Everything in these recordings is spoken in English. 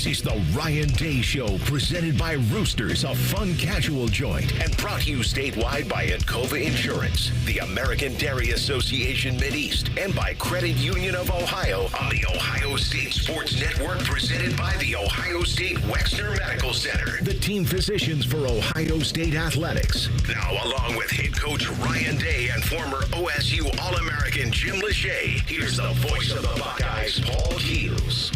This is the Ryan Day Show, presented by Roosters, a fun casual joint, and brought to you statewide by Encova Insurance, the American Dairy Association Mideast, and by Credit Union of Ohio on the Ohio State Sports Network, presented by the Ohio State Wexner Medical Center, the team physicians for Ohio State Athletics. Now, along with head coach Ryan Day and former OSU All-American Jim Lachey, here's the voice of the Buckeyes, Paul Keels.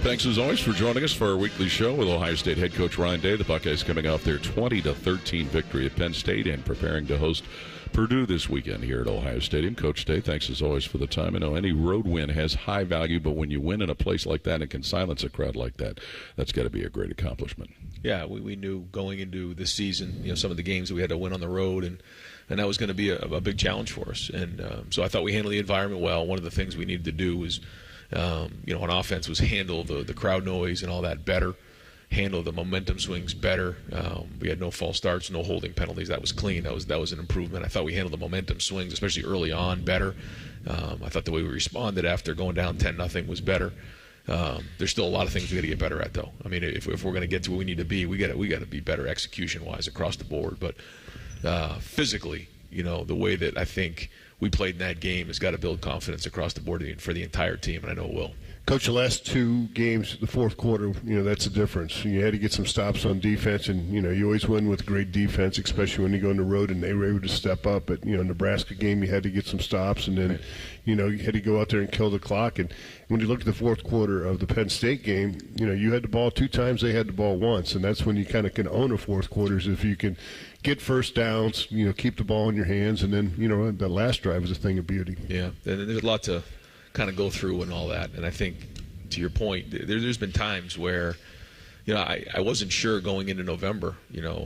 Thanks as always for joining us for our weekly show with Ohio State head coach Ryan Day. The Buckeyes coming off their 20-13 victory at Penn State and preparing to host Purdue this weekend here at Ohio Stadium. Coach Day, thanks as always for the time. I know any road win has high value, but when you win in a place like that and can silence a crowd like that, that's got to be a great accomplishment. Yeah, we knew going into this season, some of the games we had to win on the road, and that was going to be a big challenge for us. And so I thought we handled the environment well. One of the things we needed to do was, on offense, was handle the crowd noise and all that better, handle the momentum swings better. We had no false starts, no holding penalties. That was clean. That was an improvement. I thought we handled the momentum swings, especially early on, better. I thought the way we responded after going down 10-0 was better. There's still a lot of things we got to get better at, though. I mean, if we're going to get to where we need to be, we got to be better execution-wise across the board. But physically, the way that I think we played in that game has got to build confidence across the board for the entire team, and I know it will. Coach, the last two games, the fourth quarter, that's the difference. You had to get some stops on defense, and, you always win with great defense, especially when you go on the road and they were able to step up. But, Nebraska game, you had to get some stops, and then, you had to go out there and kill the clock. And when you look at the fourth quarter of the Penn State game, you had the ball 2 times, they had the ball once. And that's when you kind of can own a fourth quarter, is if you can get first downs, keep the ball in your hands, and then, the last drive is a thing of beauty. Yeah, and there's a lot to kind of go through and all that. And I think, to your point, there's been times where, I wasn't sure going into November,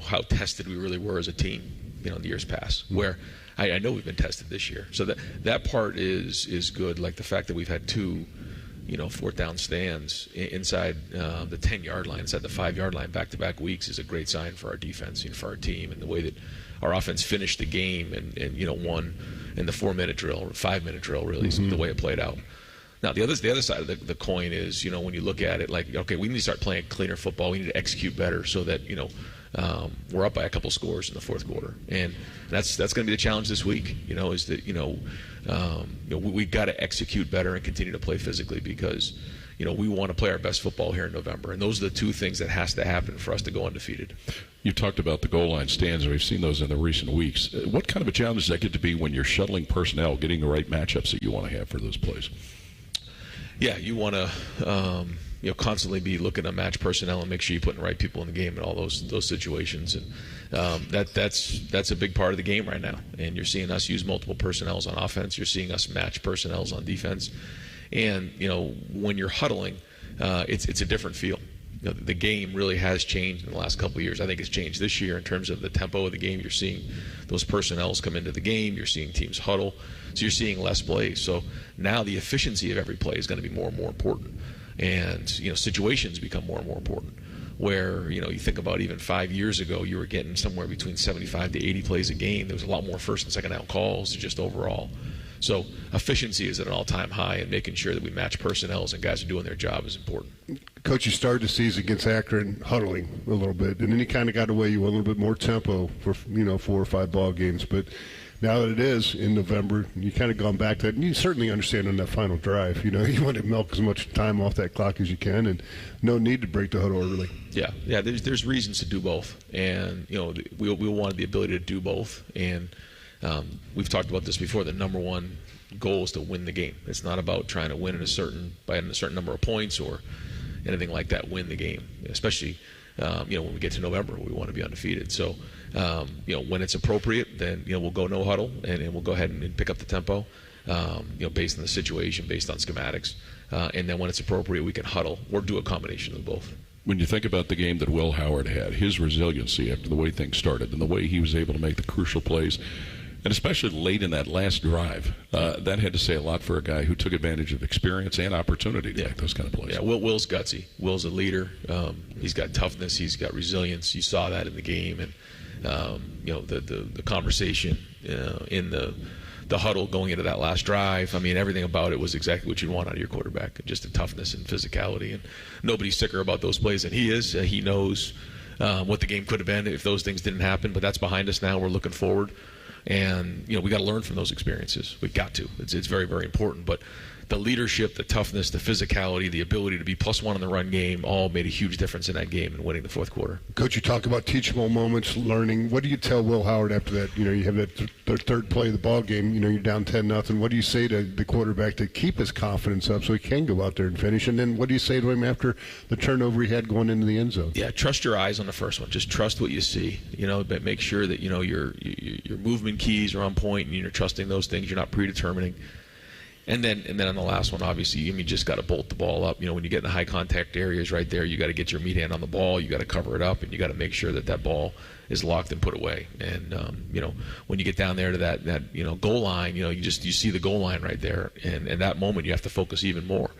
how tested we really were as a team, in the years past, where I know we've been tested this year. So that part is good, like the fact that we've had 2 fourth down stands inside the 10-yard line, inside the 5-yard line back-to-back weeks is a great sign for our defense, for our team, and the way that our offense finished the game and won in the 4-minute drill or 5-minute drill, really, is the way it played out. Now, the other side of the coin is, when you look at it, like, okay, we need to start playing cleaner football. We need to execute better so that, we're up by a couple scores in the fourth quarter. And that's going to be the challenge this week, is that, we got to execute better and continue to play physically because, we want to play our best football here in November. And those are the 2 things that has to happen for us to go undefeated. You talked about the goal line stands, and we've seen those in the recent weeks. What kind of a challenge does that get to be when you're shuttling personnel, getting the right matchups that you want to have for those plays? Yeah, you want to constantly be looking to match personnel and make sure you're putting the right people in the game in all those situations. And that's a big part of the game right now. And you're seeing us use multiple personnels on offense. You're seeing us match personnels on defense. And, when you're huddling, it's a different feel. The game really has changed in the last couple of years. I think it's changed this year in terms of the tempo of the game. You're seeing those personnels come into the game. You're seeing teams huddle. So you're seeing less plays. So now the efficiency of every play is going to be more and more important. And, situations become more and more important. Where, you think about even 5 years ago, you were getting somewhere between 75 to 80 plays a game. There was a lot more first and second down calls just overall. So efficiency is at an all-time high, and making sure that we match personnels and guys are doing their job is important. Coach, you started the season against Akron huddling a little bit, and then you kind of got away. You went a little bit more tempo for 4 or 5 ball games. But now that it is in November, you kind of gone back to that. And you certainly understand on that final drive, you want to milk as much time off that clock as you can, and no need to break the huddle early. Yeah. There's reasons to do both, and we wanted the ability to do both, and we've talked about this before. The number one goal is to win the game. It's not about trying to win by a certain number of points or anything like that. Win the game, especially when we get to November, we want to be undefeated. So when it's appropriate, then we'll go no huddle and we'll go ahead and pick up the tempo, based on the situation, based on schematics, and then when it's appropriate, we can huddle or do a combination of both. When you think about the game that Will Howard had, his resiliency after the way things started and the way he was able to make the crucial plays, and especially late in that last drive, that had to say a lot for a guy who took advantage of experience and opportunity to make those kind of plays. Yeah, Will's gutsy. Will's a leader. He's got toughness. He's got resilience. You saw that in the game, and the conversation in the the huddle going into that last drive. I mean, everything about it was exactly what you'd want out of your quarterback, just the toughness and physicality. And nobody's sicker about those plays than he is. He knows what the game could have been if those things didn't happen, but that's behind us now. We're looking forward. And, we got to learn from those experiences. We've got to. It's very, very important. But the leadership, the toughness, the physicality, the ability to be +1 in the run game all made a huge difference in that game and winning the fourth quarter. Coach, you talk about teachable moments, learning. What do you tell Will Howard after that? You have that third play of the ball game. You're down 10-0. What do you say to the quarterback to keep his confidence up so he can go out there and finish? And then what do you say to him after the turnover he had going into the end zone? Yeah, trust your eyes on the first one. Just trust what you see. But make sure that your movement keys are on point and you're trusting those things. You're not predetermining. And then on the last one, obviously, you just got to bolt the ball up. When you get in the high contact areas right there, you got to get your meat hand on the ball. You got to cover it up, and you got to make sure that ball is locked and put away. And when you get down there to that goal line, you see the goal line right there, and that moment you have to focus even more.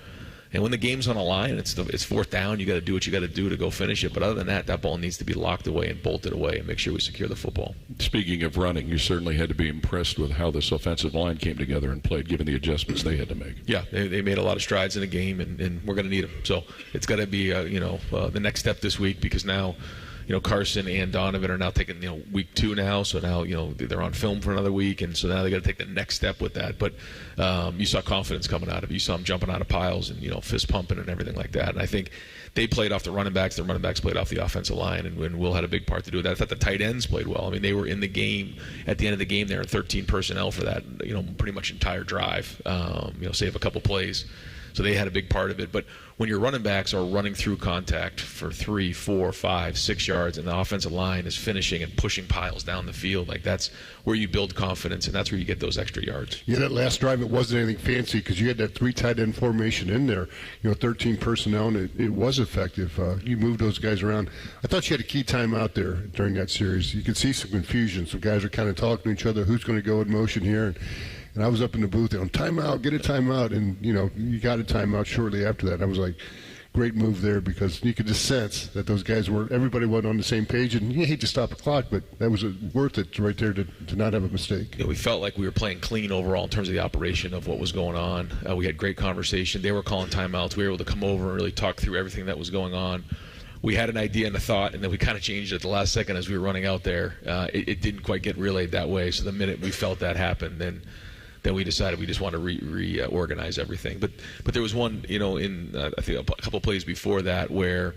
And when the game's on a line, it's fourth down. You got to do what you got to do to go finish it. But other than that ball needs to be locked away and bolted away, and make sure we secure the football. Speaking of running, you certainly had to be impressed with how this offensive line came together and played, given the adjustments they had to make. Yeah, they made a lot of strides in the game, and we're going to need them. So it's got to be the next step this week, because now Carson and Donovan are now taking week 2 now, so now they're on film for another week, and so now they got to take the next step with that. But you saw confidence coming out of it. You saw them jumping out of piles and fist pumping and everything like that. And I think they played off the running backs. The running backs played off the offensive line, and Will had a big part to do with that. I thought the tight ends played well. I mean, they were in the game at the end of the game. They were 13 personnel for that pretty much entire drive. Save a couple plays. So they had a big part of it. But when your running backs are running through contact for 3, 4, 5, 6 yards, and the offensive line is finishing and pushing piles down the field, that's where you build confidence, and that's where you get those extra yards. Yeah, that last drive, it wasn't anything fancy because you had that 3 tight end formation in there, 13 personnel, and it was effective. You moved those guys around. I thought you had a key timeout there during that series. You could see some confusion. Some guys are kind of talking to each other, who's going to go in motion here. And I was up in the booth, timeout, get a timeout. And, you got a timeout shortly after that. I was like, great move there, because you could just sense that those guys everybody wasn't on the same page. And you hate to stop the clock, but that was worth it right there to not have a mistake. We felt like we were playing clean overall in terms of the operation of what was going on. We had great conversation. They were calling timeouts. We were able to come over and really talk through everything that was going on. We had an idea and a thought, and then we kind of changed it at the last second as we were running out there. It didn't quite get relayed that way. So the minute we felt that happen, then we decided we just want to reorganize everything. But there was one, in I think a couple plays before that where,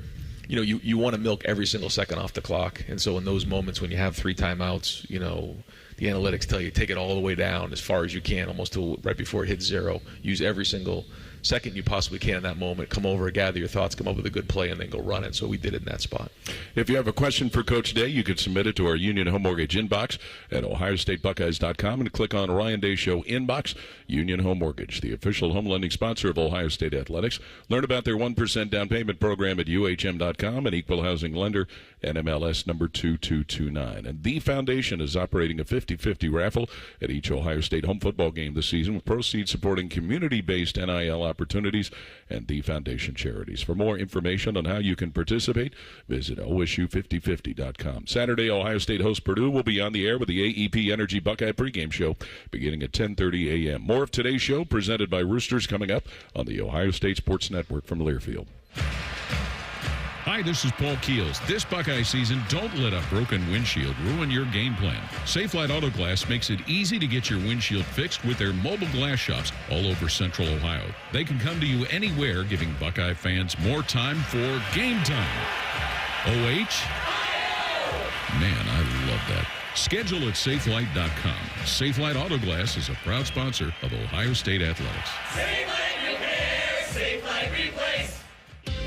you want to milk every single second off the clock. And so in those moments when you have 3 timeouts, the analytics tell you take it all the way down as far as you can, almost till right before it hits 0. Use every single second you possibly can in that moment. Come over, gather your thoughts, come up with a good play, and then go run it. So we did it in that spot. If you have a question for Coach Day, you can submit it to our Union Home Mortgage inbox at OhioStateBuckeyes.com and click on Ryan Day Show inbox. Union Home Mortgage, the official home lending sponsor of Ohio State Athletics. Learn about their 1% down payment program at UHM.com, an equal housing lender, NMLS number 2229. And the Foundation is operating a 50-50 raffle at each Ohio State home football game this season, with proceeds supporting community-based NIL opportunities and the Foundation charities. For more information on how you can participate, visit OSU5050.com. Saturday, Ohio State hosts Purdue. Will be on the air with the AEP Energy Buckeye pregame show beginning at 10:30 a.m. More of today's show presented by Roosters coming up on the Ohio State Sports Network from Learfield. Hi, this is Paul Keels. This Buckeye season, don't let a broken windshield ruin your game plan. Safelite Auto Glass makes it easy to get your windshield fixed with their mobile glass shops all over Central Ohio. They can come to you anywhere, giving Buckeye fans more time for game time. OH? Man, I love that. Schedule at Safelite.com. Safelite Auto Glass is a proud sponsor of Ohio State Athletics. Safelite Repair, Safelite Replace.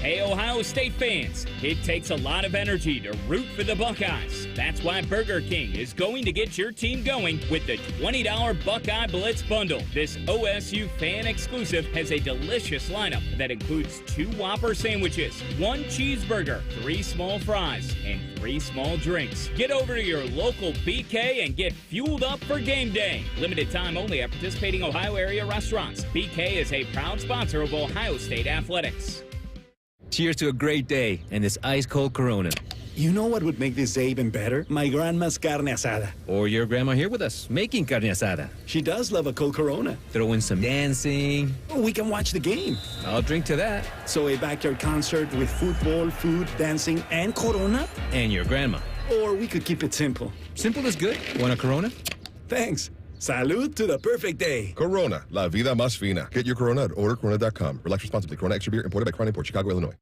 Hey, Ohio State fans, it takes a lot of energy to root for the Buckeyes. That's why Burger King is going to get your team going with the $20 Buckeye Blitz Bundle. This OSU fan exclusive has a delicious lineup that includes 2 Whopper sandwiches, 1 cheeseburger, 3 small fries, and 3 small drinks. Get over to your local BK and get fueled up for game day. Limited time only at participating Ohio area restaurants. BK is a proud sponsor of Ohio State Athletics. Cheers to a great day and this ice-cold Corona. You know what would make this day even better? My grandma's carne asada. Or your grandma here with us, making carne asada. She does love a cold Corona. Throw in some dancing. We can watch the game. I'll drink to that. So a backyard concert with football, food, dancing, and Corona? And your grandma. Or we could keep it simple. Simple is good. Want a Corona? Thanks. Salud to the perfect day. Corona, la vida más fina. Get your Corona at ordercorona.com. Relax responsibly. Corona Extra Beer, imported by Crown Import, Chicago, Illinois.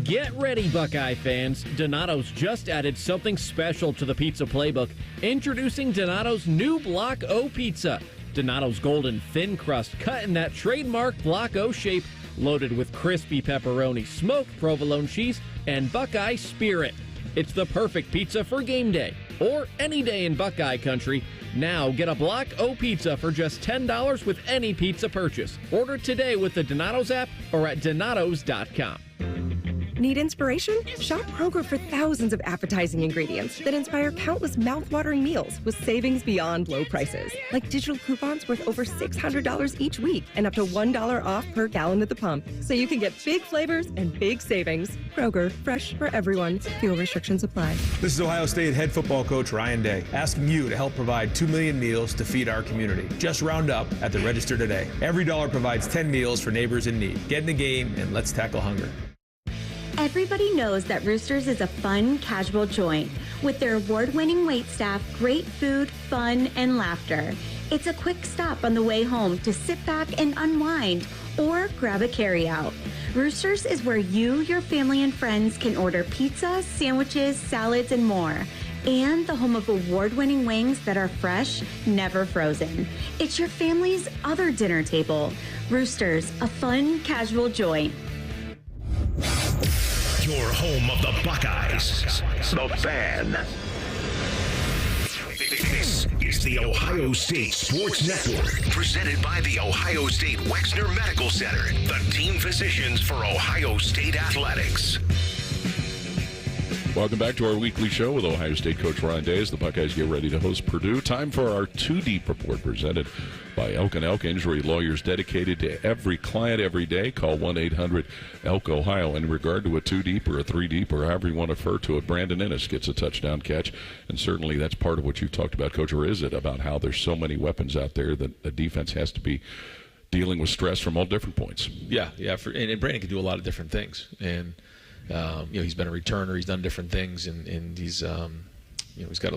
Get ready, Buckeye fans. Donato's just added something special to the pizza playbook. Introducing Donato's new Block O pizza. Donato's golden thin crust cut in that trademark Block O shape, loaded with crispy pepperoni, smoked provolone cheese, and Buckeye Spirit. It's the perfect pizza for game day or any day in Buckeye country. Now get a Block O pizza for just $10 with any pizza purchase. Order today with the Donato's app or at donatos.com. Need inspiration? Shop Kroger for thousands of appetizing ingredients that inspire countless mouth-watering meals with savings beyond low prices. Like digital coupons worth over $600 each week and up to $1 off per gallon at the pump. So you can get big flavors and big savings. Kroger, fresh for everyone. Fuel restrictions apply. This is Ohio State head football coach Ryan Day, asking you to help provide 2 million meals to feed our community. Just round up at the register today. Every dollar provides 10 meals for neighbors in need. Get in the game and let's tackle hunger. Everybody knows that Roosters is a fun, casual joint. With their award-winning waitstaff, great food, fun, and laughter. It's a quick stop on the way home to sit back and unwind or grab a carryout. Roosters is where you, your family, and friends can order pizza, sandwiches, salads, and more. And the home of award-winning wings that are fresh, never frozen. It's your family's other dinner table. Roosters, a fun, casual joint. Your home of the Buckeyes, the Fan. This is the Ohio State Sports Network, presented by the Ohio State Wexner Medical Center, the team physicians for Ohio State Athletics. Welcome back to our weekly show with Ohio State coach Ryan Day as the Buckeyes get ready to host Purdue. Time for our 2-Deep report presented by Elk & Elk Injury Lawyers, dedicated to every client every day. Call 1-800-ELK-OHIO in regard to a 2-Deep or a 3-Deep or however you want to refer to it. Brandon Ennis gets a touchdown catch, and certainly that's part of what you've talked about, Coach, or is it about how there's so many weapons out there that a defense has to be dealing with stress from all different points? Yeah. And Brandon can do a lot of different things. And he's been a returner. He's done different things, and he's he's got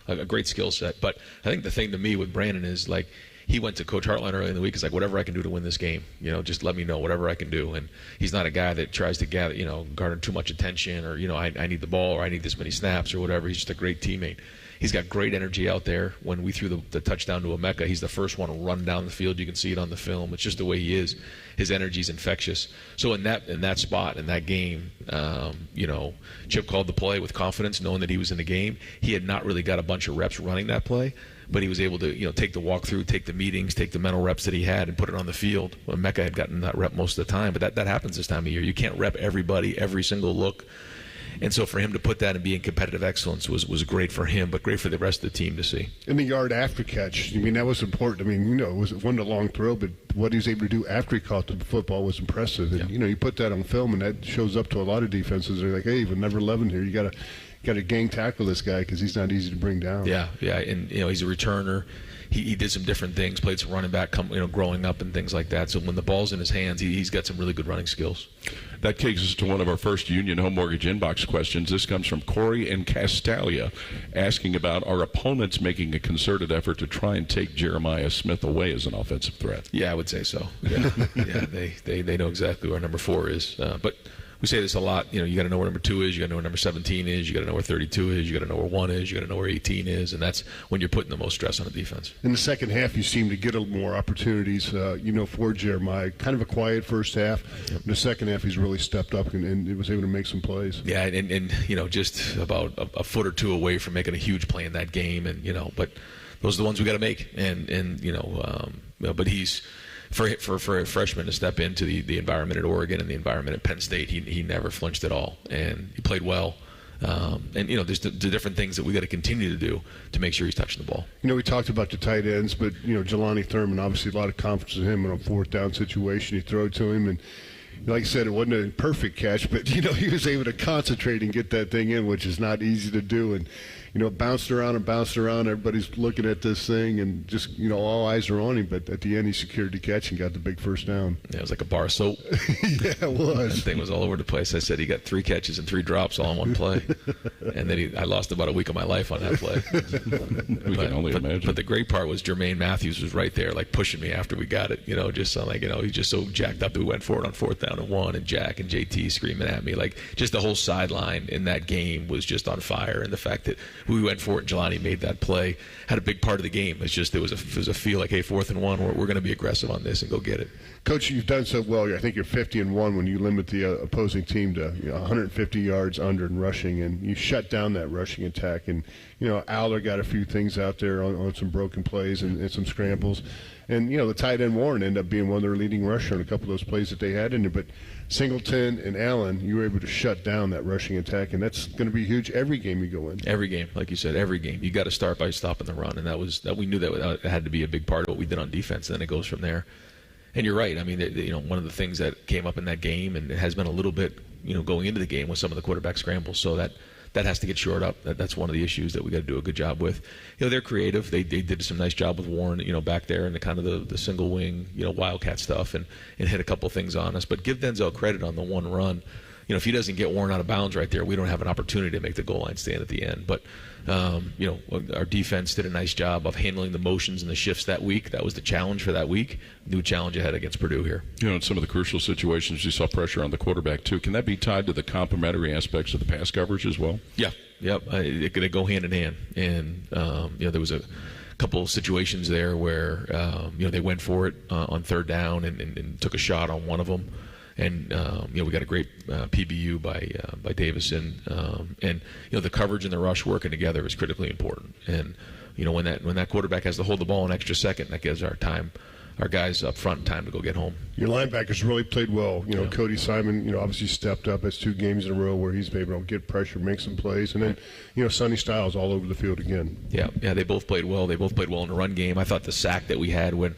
a great skill set. But I think the thing to me with Brandon is, like, he went to Coach Hartline early in the week. It's like, whatever I can do to win this game, just let me know, whatever I can do. And he's not a guy that tries to garner too much attention, or I need the ball, or I need this many snaps, or whatever. He's just a great teammate. He's got great energy out there. When we threw the touchdown to Emeka, he's the first one to run down the field. You can see it on the film. It's just the way he is. His energy is infectious. So in that spot, in that game, Chip called the play with confidence, knowing that he was in the game. He had not really got a bunch of reps running that play, but he was able to take the walkthrough, take the meetings, take the mental reps that he had, and put it on the field. Well, Emeka had gotten that rep most of the time, but that happens this time of year. You can't rep everybody, every single look. And so for him to put that and be in competitive excellence was great for him, but great for the rest of the team to see. And the yard after catch, that was important. It wasn't a long throw, but what he was able to do after he caught the football was impressive. And, you put that on film, and that shows up to a lot of defenses. They're like, hey, with number 11 here, you got to gang tackle this guy because he's not easy to bring down. Yeah, and he's a returner. He did some different things, played some running back, growing up and things like that. So when the ball's in his hands, he's got some really good running skills. That takes us to one of our first Union Home Mortgage inbox questions. This comes from Corey in Castalia, asking about our opponents making a concerted effort to try and take Jeremiah Smith away as an offensive threat. Yeah, I would say so. Yeah, they know exactly where number 4 is. But we say this a lot. You got to know where number 2 is. You got to know where number 17 is. You got to know where 32 is. You got to know where 1 is. You got to know where 18 is. And that's when you're putting the most stress on the defense. In the second half, you seem to get a little more opportunities, for Jeremiah. Kind of a quiet first half. Yep. In the second half, he's really stepped up and was able to make some plays. Yeah, and just about a foot or two away from making a huge play in that game. And, but those are the ones we got to make. But he's... For a freshman to step into the environment at Oregon and the environment at Penn State, he never flinched at all, and he played well. There's the different things that we got to continue to do to make sure he's touching the ball. We talked about the tight ends, but Jelani Thurman, obviously a lot of confidence in him in a fourth down situation. You throw it to him, and like I said, it wasn't a perfect catch, but, he was able to concentrate and get that thing in, which is not easy to do. And, bounced around. Everybody's looking at this thing, and just, all eyes are on him. But at the end, he secured the catch and got the big first down. Yeah, it was like a bar of soap. Yeah, it was. That thing was all over the place. I said he got 3 catches and 3 drops all in one play. And then I lost about a week of my life on that play. We can only imagine. But the great part was Jermaine Matthews was right there, like pushing me after we got it. Just like, he's just so jacked up that we went for it on 4th down and 1, and Jack and JT screaming at me. Like, just the whole sideline in that game was just on fire. And the fact that we went for it and Jelani made that play had a big part of the game. It's just, it was a feel like, hey, 4th and 1, we're going to be aggressive on this and go get it. Coach, you've done so well. I think you're 50-1 when you limit the opposing team to 150 yards under in rushing, and you shut down that rushing attack. And Aller got a few things out there on some broken plays and some scrambles. And, the tight end Warren ended up being one of their leading rusher on a couple of those plays that they had in there. But Singleton and Allen, you were able to shut down that rushing attack, and that's going to be huge every game you go in. Every game, like you said, every game. You got to start by stopping the run, and that we knew that had to be a big part of what we did on defense. And then it goes from there. And you're right. I mean, one of the things that came up in that game, and it has been a little bit, going into the game, was some of the quarterback scrambles. So that has to get shored up. That's one of the issues that we got to do a good job with. They're creative. They did some nice job with Warren, back there in the kind of the single wing, wildcat stuff, and hit a couple things on us. But give Denzel credit on the one run. If he doesn't get Warren out of bounds right there, we don't have an opportunity to make the goal line stand at the end. But our defense did a nice job of handling the motions and the shifts that week. That was the challenge for that week. New challenge ahead against Purdue here. In some of the crucial situations, you saw pressure on the quarterback too. Can that be tied to the complementary aspects of the pass coverage as well? Yeah, yep. They go hand in hand. And there was a couple of situations there where they went for it on 3rd down and took a shot on one of them. And we got a great PBU by Davison, and the coverage and the rush working together is critically important. And when that quarterback has to hold the ball an extra second, that gives our guys up front time to go get home. Your linebackers really played well. Cody Simon, obviously stepped up. That's 2 games in a row where he's been able to get pressure, make some plays, and then Sonny Styles all over the field again. Yeah, they both played well. They both played well in the run game. I thought the sack that we had when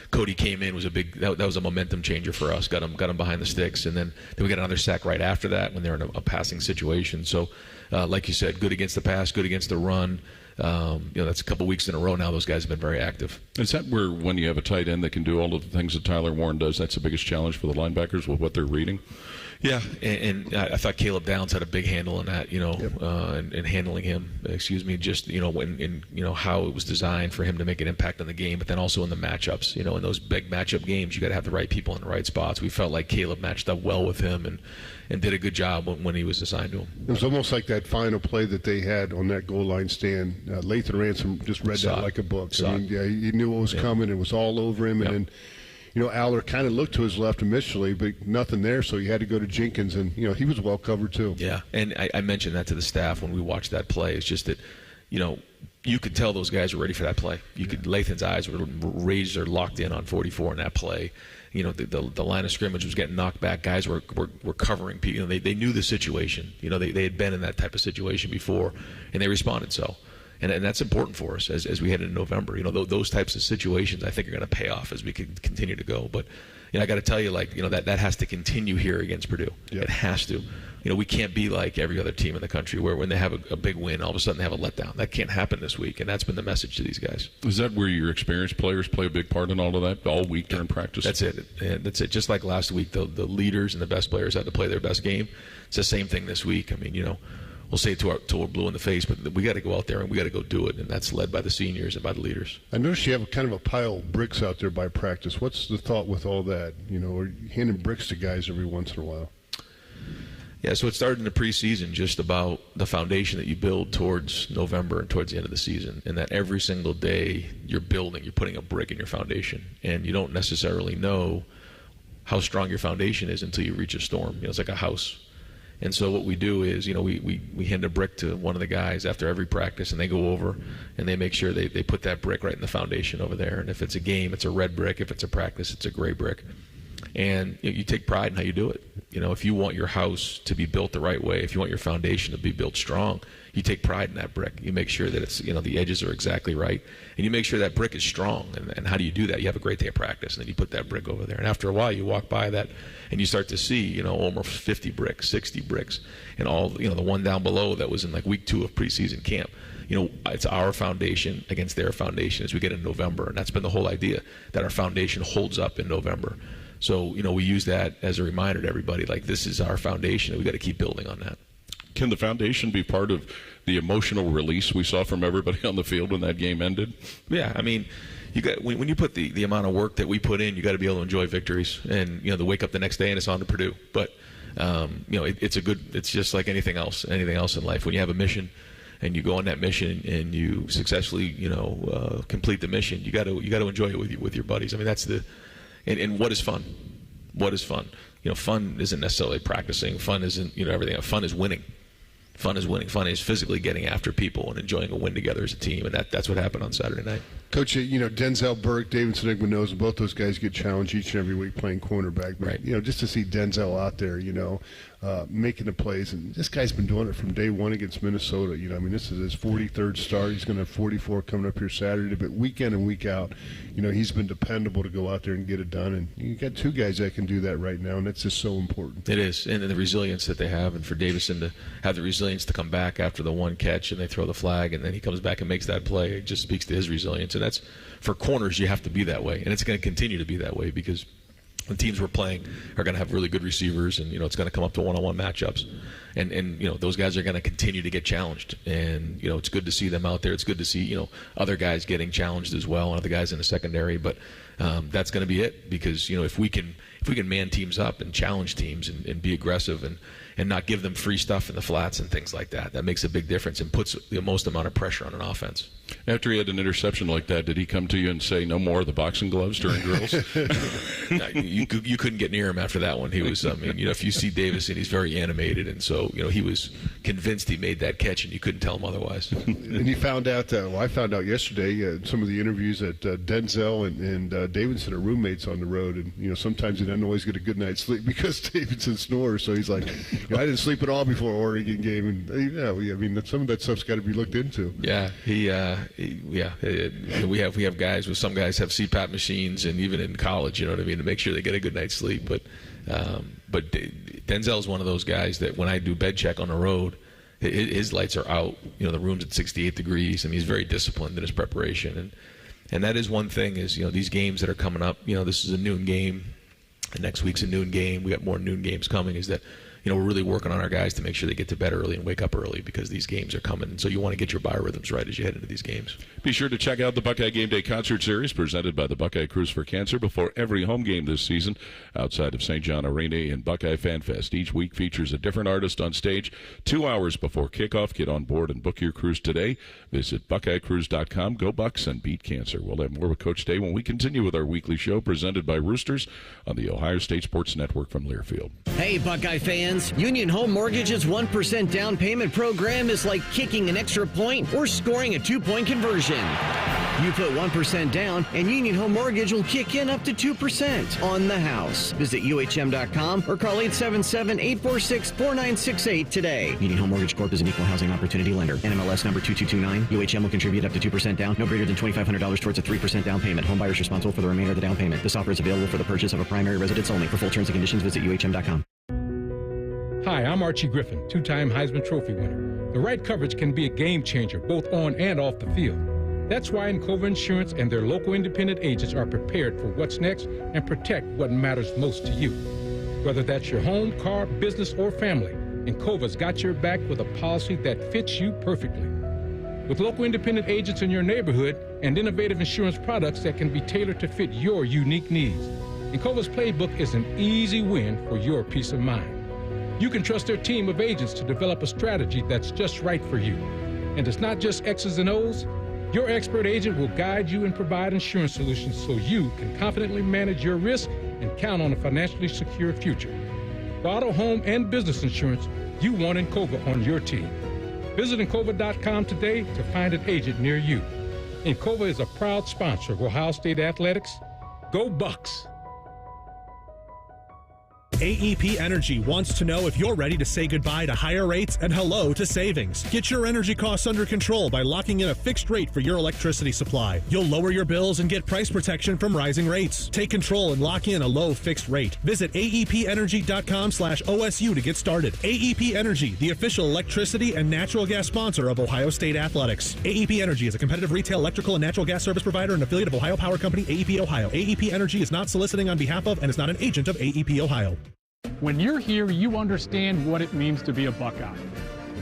Cody came in was that was a momentum changer for us. Got him behind the sticks, and then we got another sack right after that when they're in a passing situation. So, like you said, good against the pass, good against the run. That's a couple weeks in a row now. Those guys have been very active. Is that where, when you have a tight end that can do all of the things that Tyler Warren does, that's the biggest challenge for the linebackers with what they're reading? Yeah, and I thought Caleb Downs had a big handle on that, and handling him, just, how it was designed for him to make an impact on the game, but then also in the matchups, in those big matchup games, you got to have the right people in the right spots. We felt like Caleb matched up well with him and did a good job when he was assigned to him. It was almost like that final play that they had on that goal line stand. Lathan Ransom just read that like a book. He knew what was coming. It was all over him, and then Aller kind of looked to his left initially, but nothing there, so he had to go to Jenkins, and, he was well covered too. Yeah, and I mentioned that to the staff when we watched that play. It's just that, you could tell those guys were ready for that play. Lathan's eyes were raised or locked in on 44 in that play. The line of scrimmage was getting knocked back. Guys were covering people. They knew the situation. They had been in that type of situation before, and they responded so. And that's important for us as we head into November. Those types of situations I think are going to pay off as we continue to go. But I got to tell you, that has to continue here against Purdue. Yep. It has to. We can't be like every other team in the country where when they have a big win, all of a sudden they have a letdown. That can't happen this week, and that's been the message to these guys. Is that where your experienced players play a big part in all of that, all week during practice? That's it. And that's it. Just like last week, the leaders and the best players had to play their best game. It's the same thing this week. I mean, we'll say it till we're blue in the face, but we got to go out there and we got to go do it, and that's led by the seniors and by the leaders. I noticed you have kind of a pile of bricks out there by practice. What's the thought with all that? Are you handing bricks to guys every once in a while? Yeah, so it started in the preseason, just about the foundation that you build towards November and towards the end of the season, and that every single day you're putting a brick in your foundation, and you don't necessarily know how strong your foundation is until you reach a storm. It's like a house. And so what we do is, we hand a brick to one of the guys after every practice, and they go over and they make sure they put that brick right in the foundation over there. And if it's a game, it's a red brick. If it's a practice, it's a gray brick. And you take pride in how you do it. If you want your house to be built the right way, if you want your foundation to be built strong, you take pride in that brick. You make sure that it's, the edges are exactly right, and you make sure that brick is strong. And how do you do that? You have a great day of practice, and then you put that brick over there. And after a while, you walk by that, and you start to see, almost 50 bricks, 60 bricks, and all, the one down below that was in like week 2 of preseason camp. It's our foundation against their foundation as we get into November, and that's been the whole idea, that our foundation holds up in November. So, we use that as a reminder to everybody, like, this is our foundation, and we've got to keep building on that. Can the foundation be part of the emotional release we saw from everybody on the field when that game ended? Yeah, I mean, when you put the amount of work that we put in, you got to be able to enjoy victories, and to wake up the next day and it's on to Purdue. But it's just like anything else in life. When you have a mission and you go on that mission and you successfully complete the mission, you got to enjoy it with your buddies. I mean, that's and what is fun? What is fun? Fun isn't necessarily practicing. Fun isn't everything. Fun is winning. Fun is winning. Fun is physically getting after people and enjoying a win together as a team, and that's what happened on Saturday night. Coach, Denzel Burke, Davidson Igbenogza, both those guys get challenged each and every week playing cornerback. But, right. Just to see Denzel out there, making the plays, and this guy's been doing it from day one against Minnesota. This is his 43rd start. He's going to have 44 coming up here Saturday. But week in and week out, he's been dependable to go out there and get it done. And you got 2 guys that can do that right now, and that's just so important. It is, and the resilience that they have, and for Davison to have the resilience to come back after the one catch and they throw the flag, and then he comes back and makes that play. It just speaks to his resilience. And that's, for corners, you have to be that way, and it's going to continue to be that way because the teams we're playing are going to have really good receivers, and it's going to come up to one-on-one matchups, and those guys are going to continue to get challenged, and it's good to see them out there. It's good to see other guys getting challenged as well, and other guys in the secondary. But that's going to be it, because if we can man teams up and challenge teams and be aggressive and not give them free stuff in the flats and things like that, that makes a big difference and puts the most amount of pressure on an offense. After he had an interception like that, did he come to you and say no more of the boxing gloves during drills? You couldn't get near him after that one. He was, if you see Davison, he's very animated, and so he was convinced he made that catch, and you couldn't tell him otherwise. And you found out, I found out yesterday, some of the interviews that Denzel and Davidson are roommates on the road, and sometimes they don't always get a good night's sleep because Davidson snores. So he's like, I didn't sleep at all before Oregon game, and some of that stuff's got to be looked into. Yeah, we have guys. Some guys have CPAP machines, and even in college, to make sure they get a good night's sleep. But Denzel's one of those guys that when I do bed check on the road, his lights are out. The room's at 68 degrees, and he's very disciplined in his preparation. And that is one thing is these games that are coming up. This is a noon game, and next week's a noon game. We got more noon games coming. Is that we're really working on our guys to make sure they get to bed early and wake up early because these games are coming. And so you want to get your biorhythms right as you head into these games. Be sure to check out the Buckeye Game Day Concert Series presented by the Buckeye Cruise for Cancer before every home game this season outside of St. John Arena and Buckeye Fan Fest. Each week features a different artist on stage 2 hours before kickoff. Get on board and book your cruise today. Visit BuckeyeCruise.com. Go Bucks and beat cancer. We'll have more with Coach Day when we continue with our weekly show presented by Roosters on the Ohio State Sports Network from Learfield. Hey, Buckeye fans. Union Home Mortgage's 1% down payment program is like kicking an extra point or scoring a 2-point conversion. You put 1% down, and Union Home Mortgage will kick in up to 2% on the house. Visit UHM.com or call 877-846-4968 today. Union Home Mortgage Corp is an equal housing opportunity lender. NMLS number 2229. UHM will contribute up to 2% down, no greater than $2,500 towards a 3% down payment. Home buyers responsible for the remainder of the down payment. This offer is available for the purchase of a primary residence only. For full terms and conditions, visit UHM.com. Hi, I'm Archie Griffin, 2-time Heisman Trophy winner. The right coverage can be a game changer, both on and off the field. That's why Encova Insurance and their local independent agents are prepared for what's next and protect what matters most to you. Whether that's your home, car, business, or family, Encova's got your back with a policy that fits you perfectly. With local independent agents in your neighborhood and innovative insurance products that can be tailored to fit your unique needs, Encova's playbook is an easy win for your peace of mind. You can trust their team of agents to develop a strategy that's just right for you. And it's not just X's and O's. Your expert agent will guide you and provide insurance solutions so you can confidently manage your risk and count on a financially secure future. For auto, home, and business insurance, you want Encova on your team. Visit Encova.com today to find an agent near you. Encova is a proud sponsor of Ohio State Athletics. Go Bucks! AEP Energy wants to know if you're ready to say goodbye to higher rates and hello to savings. Get your energy costs under control by locking in a fixed rate for your electricity supply. You'll lower your bills and get price protection from rising rates. Take control and lock in a low fixed rate. Visit aepenergy.com/OSU to get started. AEP Energy, the official electricity and natural gas sponsor of Ohio State Athletics. AEP Energy is a competitive retail electrical and natural gas service provider and affiliate of Ohio Power Company, AEP Ohio. AEP Energy is not soliciting on behalf of and is not an agent of AEP Ohio. When you're here, you understand what it means to be a Buckeye.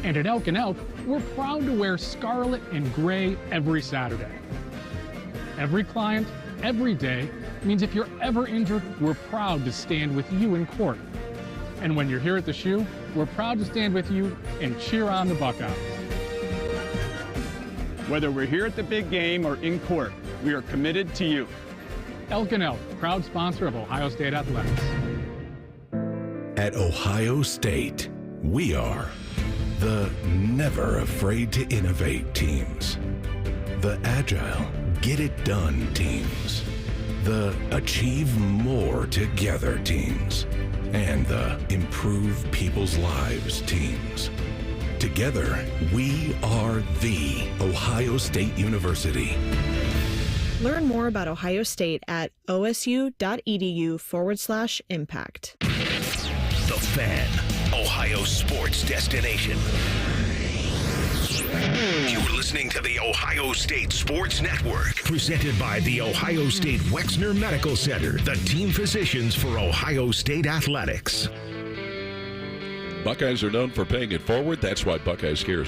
And at Elk & Elk, we're proud to wear scarlet and gray every Saturday. Every client, every day, means if you're ever injured, we're proud to stand with you in court. And when you're here at the shoe, we're proud to stand with you and cheer on the Buckeyes. Whether we're here at the big game or in court, we are committed to you. Elk & Elk, proud sponsor of Ohio State Athletics. At Ohio State, we are the never afraid to innovate teams, the agile, get it done teams, the achieve more together teams, and the improve people's lives teams. Together, we are the Ohio State University. Learn more about Ohio State at osu.edu/impact. The Fan, Ohio sports destination. You're listening to the Ohio State Sports Network, presented by the Ohio State Wexner Medical Center, the team physicians for Ohio State Athletics. Buckeyes are known for paying it forward. That's why Buckeyes Care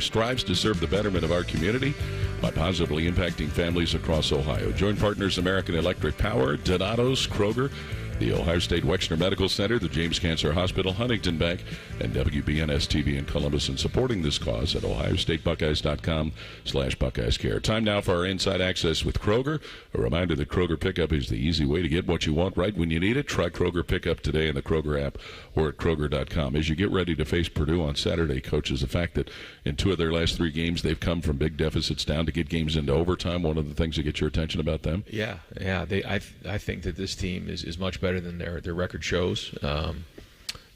strives to serve the betterment of our community by positively impacting families across Ohio. Join partners American Electric Power, Donato's, Kroger, the Ohio State Wexner Medical Center, the James Cancer Hospital, Huntington Bank, and WBNS-TV in Columbus in supporting this cause at ohiostatebuckeyes.com/BuckeyesCare. Time now for our Inside Access with Kroger. A reminder that Kroger Pickup is the easy way to get what you want right when you need it. Try Kroger Pickup today in the Kroger app or at Kroger.com. As you get ready to face Purdue on Saturday, coaches, the fact that in 2 of their last 3 games they've come from big deficits down to get games into overtime, one of the things that get your attention about them? Yeah. I think that this team is much better than their record shows.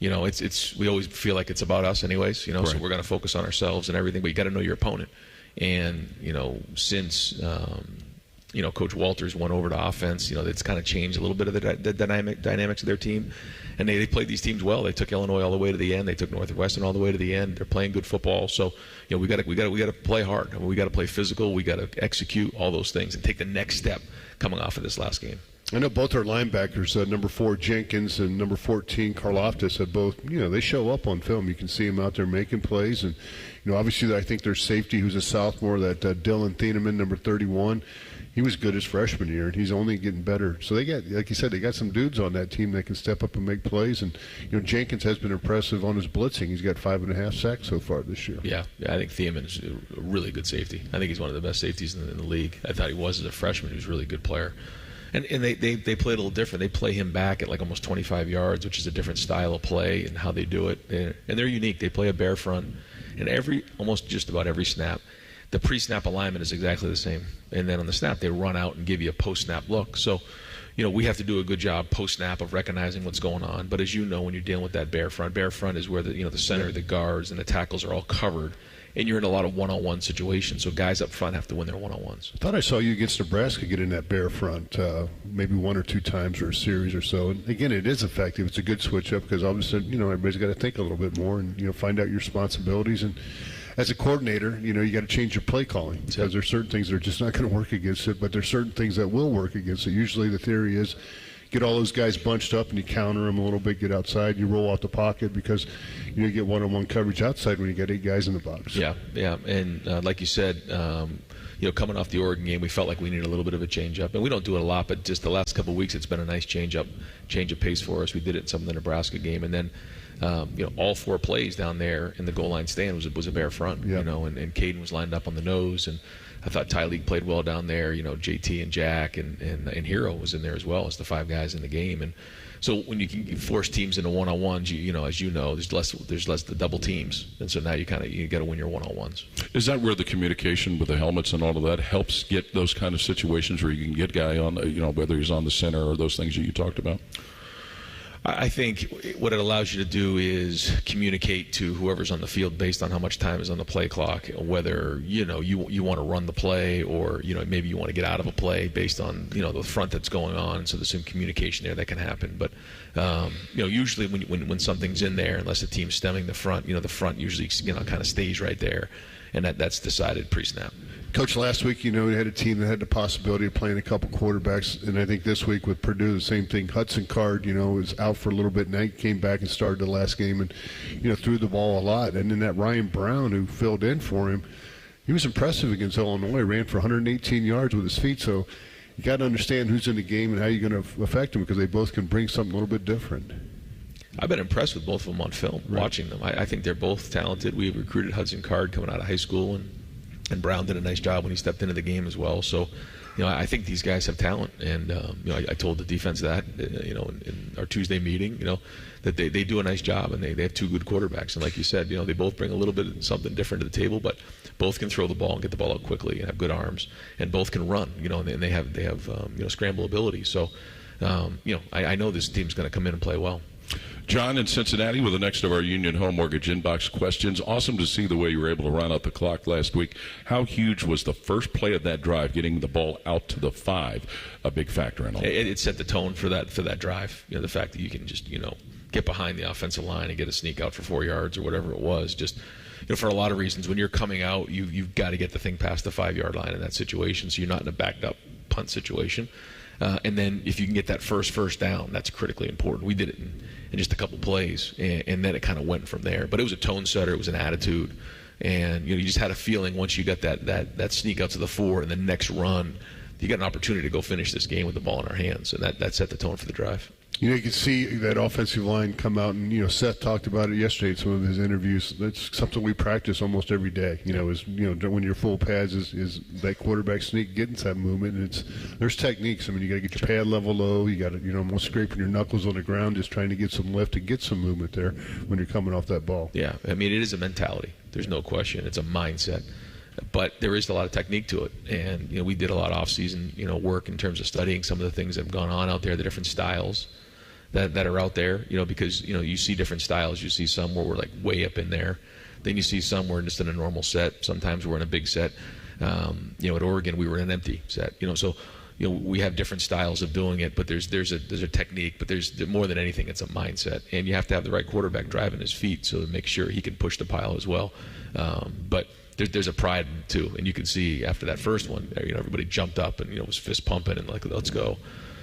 It's we always feel like it's about us anyways, so we're going to focus on ourselves and everything, but you got to know your opponent. And since Coach Walters went over to offense, it's kind of changed a little bit of the dynamics of their team, and they played these teams well. They took Illinois all the way to the end. They took Northwestern all the way to the end. They're playing good football. So we got to play hard. We got to play physical. We got to execute all those things and take the next step coming off of this last game. I know both our linebackers, number 4 Jenkins and number 14 Karlaftis, have both, they show up on film. You can see them out there making plays. And, obviously I think their safety, who's a sophomore, that Dylan Thieneman, number 31, he was good his freshman year, and he's only getting better. So they got, like you said, they got some dudes on that team that can step up and make plays. And, Jenkins has been impressive on his blitzing. He's got 5.5 sacks so far this year. Yeah, I think Thieneman is a really good safety. I think he's one of the best safeties in the league. I thought he was as a freshman. He was a really good player. And they play a little different. They play him back at like almost 25 yards, which is a different style of play and how they do it. And they're unique. They play a bare front. And almost just about every snap, the pre-snap alignment is exactly the same. And then on the snap, they run out and give you a post-snap look. So, we have to do a good job post-snap of recognizing what's going on. But as you know, when you're dealing with that bare front is where the center, the guards, and the tackles are all covered. And you're in a lot of one-on-one situations, so guys up front have to win their one-on-ones. I thought I saw you against Nebraska get in that bare front maybe 1 or 2 times or a series or so. And again, it is effective. It's a good switch-up because obviously, everybody's got to think a little bit more and, find out your responsibilities. And as a coordinator, you got to change your play calling because there's certain things that are just not going to work against it, but there's certain things that will work against it. Usually the theory is get all those guys bunched up and you counter them a little bit, get outside, you roll out the pocket because you get one-on-one coverage outside when you got 8 guys in the box. Yeah, and like you said, coming off the Oregon game, we felt like we needed a little bit of a change-up. And we don't do it a lot, but just the last couple of weeks it's been a nice change of pace for us. We did it in some of the Nebraska game. And then, all 4 plays down there in the goal line stand was a bare front, and Caden was lined up on the nose. And I thought Tyleek played well down there. JT and Jack and Hero was in there as well as the 5 guys in the game. And so when you can force teams into one-on-ones, as you know, there's less the double teams, and so now you got to win your one-on-ones. Is that where the communication with the helmets and all of that helps get those kind of situations where you can get guy on, whether he's on the center or those things that you talked about? I think what it allows you to do is communicate to whoever's on the field based on how much time is on the play clock, whether you want to run the play or maybe you want to get out of a play based on the front that's going on. So there's some communication there that can happen. But usually when something's in there, unless the team's stemming the front, the front usually kind of stays right there, and that's decided pre-snap. Coach, last week, we had a team that had the possibility of playing a couple quarterbacks, and I think this week with Purdue, the same thing. Hudson Card, was out for a little bit, and now he came back and started the last game and, threw the ball a lot. And then that Ryan Brown, who filled in for him, he was impressive against Illinois, ran for 118 yards with his feet. So you got to understand who's in the game and how you're going to affect them because they both can bring something a little bit different. I've been impressed with both of them on film, watching them. I think they're both talented. We recruited Hudson Card coming out of high school, and Brown did a nice job when he stepped into the game as well. So, I think these guys have talent, and I told the defense that, in our Tuesday meeting, that they do a nice job, and they have two good quarterbacks. And like you said, they both bring a little bit of something different to the table, but both can throw the ball and get the ball out quickly and have good arms, and both can run, and they have scramble ability. So, I know this team's going to come in and play well. John in Cincinnati with the next of our Union Home Mortgage inbox questions. Awesome to see the way you were able to run out the clock last week. How huge was the first play of that drive, getting the ball out to the 5, a big factor in all that? It set the tone for that drive. The fact that you can just, get behind the offensive line and get a sneak out for 4 yards or whatever it was. Just, for a lot of reasons, when you're coming out, you've got to get the thing past the 5-yard line in that situation so you're not in a backed up punt situation. And then if you can get that first down, that's critically important. We did it in just a couple plays, and then it kind of went from there. But it was a tone setter. It was an attitude. And you just had a feeling once you got that sneak out to the 4 and the next run, you got an opportunity to go finish this game with the ball in our hands. And that set the tone for the drive. You can see that offensive line come out, and Seth talked about it yesterday in some of his interviews. That's something we practice almost every day. When you're full pads is that quarterback sneak, getting that movement, and there's techniques. I mean, you got to get your pad level low. You got to almost scraping your knuckles on the ground, just trying to get some lift and get some movement there when you're coming off that ball. Yeah, I mean, it is a mentality. There's no question. It's a mindset. But there is a lot of technique to it, and we did a lot of off-season work in terms of studying some of the things that have gone on out there, the different styles that are out there, because you see different styles. You see some where we're like way up in there, then you see some where just in a normal set. Sometimes we're in a big set. At Oregon we were in an empty set. So we have different styles of doing it, but there's a technique, but there's more than anything, it's a mindset, and you have to have the right quarterback driving his feet so to make sure he can push the pile as well. But there's a pride too, and you can see after that first one, everybody jumped up and was fist pumping and like, let's go.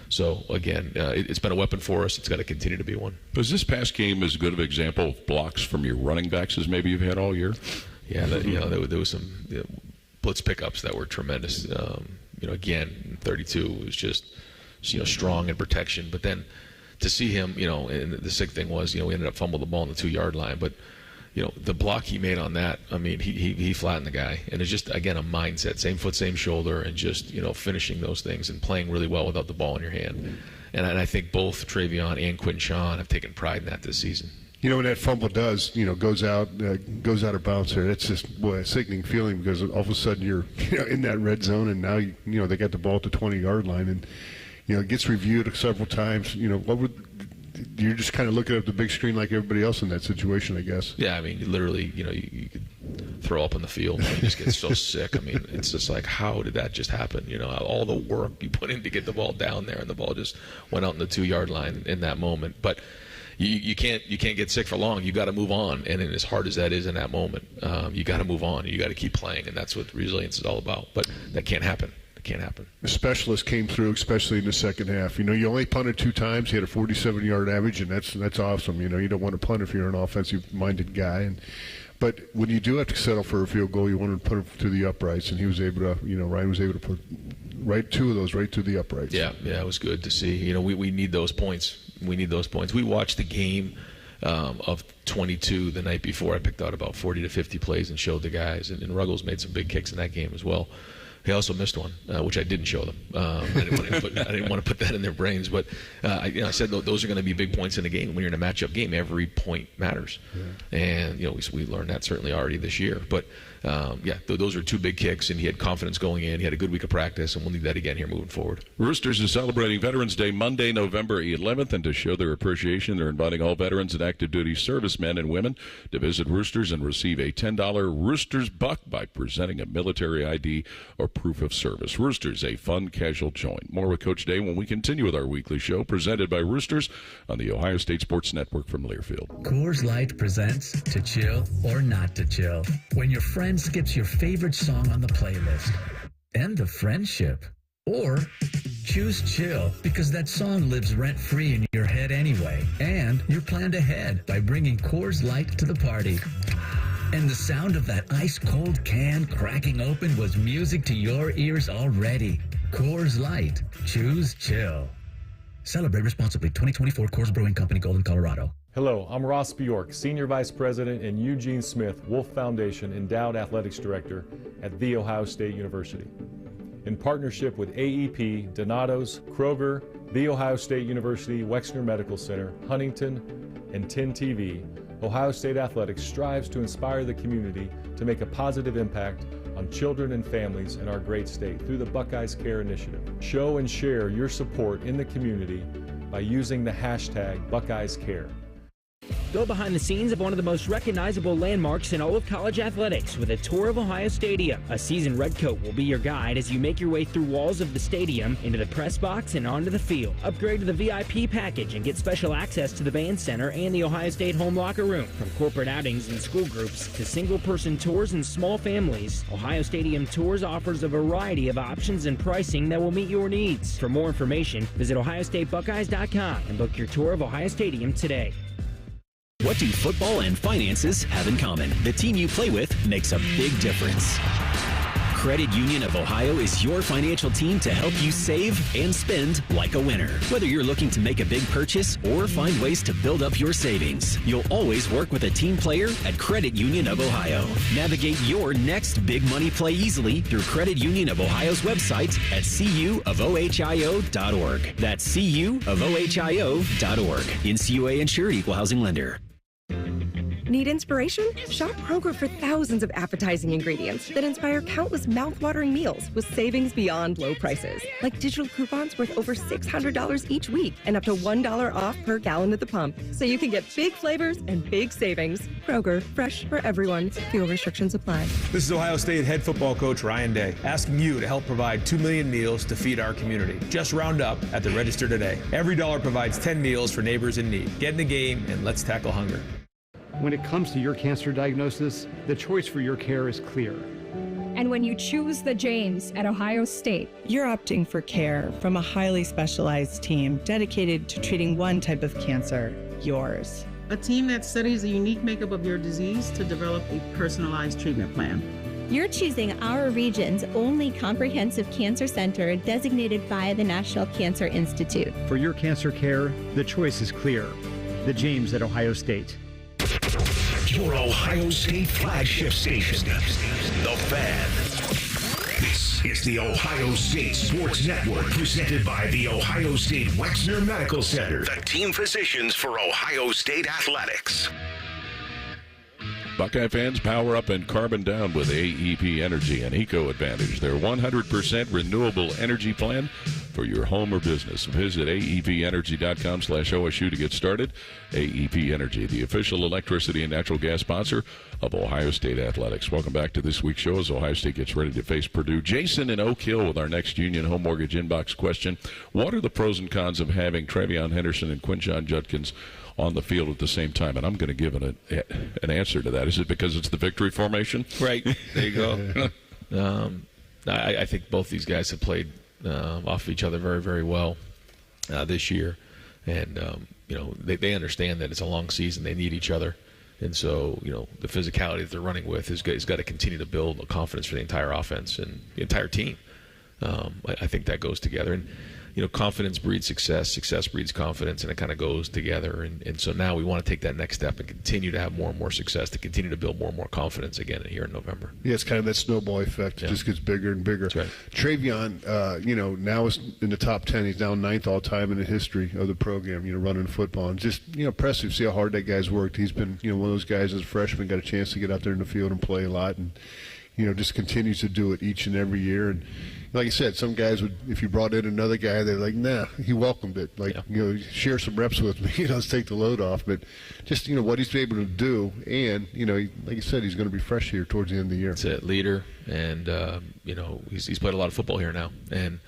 So again, it's been a weapon for us. It's got to continue to be one. Was this past game as good of an example of blocks from your running backs as maybe you've had all year? Yeah, there was some blitz pickups that were tremendous. Again, 32 was just strong in protection, but then to see him, and the sick thing was, we ended up fumbling the ball on the 2-yard line, but the block he made on that, I mean, he flattened the guy. And it's just, again, a mindset, same foot, same shoulder, and just, finishing those things and playing really well without the ball in your hand. And I think both Travion and Quinshon have taken pride in that this season. When that fumble does, goes out of bounds there, it's just, a sickening feeling because all of a sudden you're, in that red zone, and now, they got the ball at the 20-yard line, and, it gets reviewed several times. You're just kind of looking at the big screen like everybody else in that situation, I guess. Yeah, I mean, literally, you could throw up on the field and just get so sick. I mean, it's just like, how did that just happen? All the work you put in to get the ball down there, and the ball just went out in the 2-yard line in that moment. But you can't get sick for long. You got to move on, and as hard as that is in that moment, you got to move on. You got to keep playing, and that's what resilience is all about. But that can't happen. Can't happen. The specialist came through, especially in the second half. You only punted 2 times. He had a 47-yard average, and that's awesome. You don't want to punt if you're an offensive-minded guy. But when you do have to settle for a field goal, you want to put it to the uprights, and he was able to. Ryan was able to put 2 of those right to the uprights. Yeah, it was good to see. We need those points. We watched the game of 22 the night before. I picked out about 40 to 50 plays and showed the guys, and Ruggles made some big kicks in that game as well. He also missed one, which I didn't show them. I didn't want to put that in their brains. But I said those are going to be big points in a game. When you're in a matchup game, every point matters. Yeah. And we learned that certainly already this year. But those are two big kicks, and he had confidence going in. He had a good week of practice, and we'll need that again here moving forward. Roosters is celebrating Veterans Day Monday, November 11th, and to show their appreciation, they're inviting all veterans and active duty servicemen and women to visit Roosters and receive a $10 Roosters buck by presenting a military ID or proof of service. Roosters, a fun, casual joint. More with Coach Day when we continue with our weekly show presented by Roosters on the Ohio State Sports Network from Learfield. Coors Light presents To Chill or Not to Chill. When your friend skips your favorite song on the playlist. End the friendship. Or choose chill because that song lives rent-free in your head anyway. And you're planned ahead by bringing Coors Light to the party. And the sound of that ice-cold can cracking open was music to your ears already. Coors Light. Choose chill. Celebrate responsibly. 2024 Coors Brewing Company, Golden, Colorado. Hello, I'm Ross Bjork, Senior Vice President and Eugene Smith Wolf Foundation Endowed Athletics Director at The Ohio State University. In partnership with AEP, Donato's, Kroger, The Ohio State University Wexner Medical Center, Huntington, and 10 TV, Ohio State Athletics strives to inspire the community to make a positive impact on children and families in our great state through the Buckeyes Care Initiative. Show and share your support in the community by using the hashtag #BuckeyesCare. Go behind the scenes of one of the most recognizable landmarks in all of college athletics with a tour of Ohio Stadium. A seasoned redcoat will be your guide as you make your way through walls of the stadium, into the press box, and onto the field. Upgrade to the VIP package and get special access to the band center and the Ohio State home locker room. From corporate outings and school groups to single-person tours and small families, Ohio Stadium Tours offers a variety of options and pricing that will meet your needs. For more information, visit OhioStateBuckeyes.com and book your tour of Ohio Stadium today. What do football and finances have in common? The team you play with makes a big difference. Credit Union of Ohio is your financial team to help you save and spend like a winner. Whether you're looking to make a big purchase or find ways to build up your savings, you'll always work with a team player at Credit Union of Ohio. Navigate your next big money play easily through Credit Union of Ohio's website at cuofohio.org. That's cuofohio.org. NCUA insured, equal housing lender. Need inspiration? Shop Kroger for thousands of appetizing ingredients that inspire countless mouth-watering meals with savings beyond low prices. Like digital coupons worth over $600 each week and up to $1 off per gallon at the pump. So you can get big flavors and big savings. Kroger, fresh for everyone. Fuel restrictions apply. This is Ohio State head football coach Ryan Day, asking you to help provide 2 million meals to feed our community. Just round up at the register today. Every dollar provides 10 meals for neighbors in need. Get in the game and let's tackle hunger. When it comes to your cancer diagnosis, the choice for your care is clear. And when you choose the James at Ohio State, you're opting for care from a highly specialized team dedicated to treating one type of cancer, yours. A team that studies the unique makeup of your disease to develop a personalized treatment plan. You're choosing our region's only comprehensive cancer center designated by the National Cancer Institute. For your cancer care, the choice is clear. The James at Ohio State. Your Ohio State flagship station, The Fan. This is the Ohio State Sports Network, presented by the Ohio State Wexner Medical Center, the team physicians for Ohio State athletics. Buckeye fans, power up and carbon down with AEP Energy and Eco Advantage, their 100% renewable energy plan for your home or business. Visit aepenergy.com/OSU to get started. AEP Energy, the official electricity and natural gas sponsor of Ohio State Athletics. Welcome back to this week's show as Ohio State gets ready to face Purdue. Jason in Oak Hill with our next Union Home Mortgage Inbox question. What are the pros and cons of having Travion Henderson and Quinshon Judkins on the field at the same time? And I'm going to give an answer to that. Is it because it's the victory formation? Right. There you go. I think both these guys have played off of each other very, very well this year. And, they understand that it's a long season. They need each other. And so, the physicality that they're running with has got to continue to build confidence for the entire offense and the entire team. I think that goes together. And, confidence breeds success, success breeds confidence, and it kind of goes together. And so now we want to take that next step and continue to have more and more success, to continue to build more and more confidence again here in November. Yeah, it's kind of that snowball effect. It just gets bigger and bigger. That's right. Travion, now is in the top 10. He's now 9th all-time in the history of the program, running football. And just, impressive. See how hard that guy's worked. He's been, one of those guys as a freshman, got a chance to get out there in the field and play a lot. And, just continues to do it each and every year. And like I said, some guys would, if you brought in another guy, they're like, nah, he welcomed it. Like, share some reps with me, let's take the load off. But just, what he's able to do. And, like you said, he's going to be fresh here towards the end of the year. That's it, leader. And, he's played a lot of football here now. And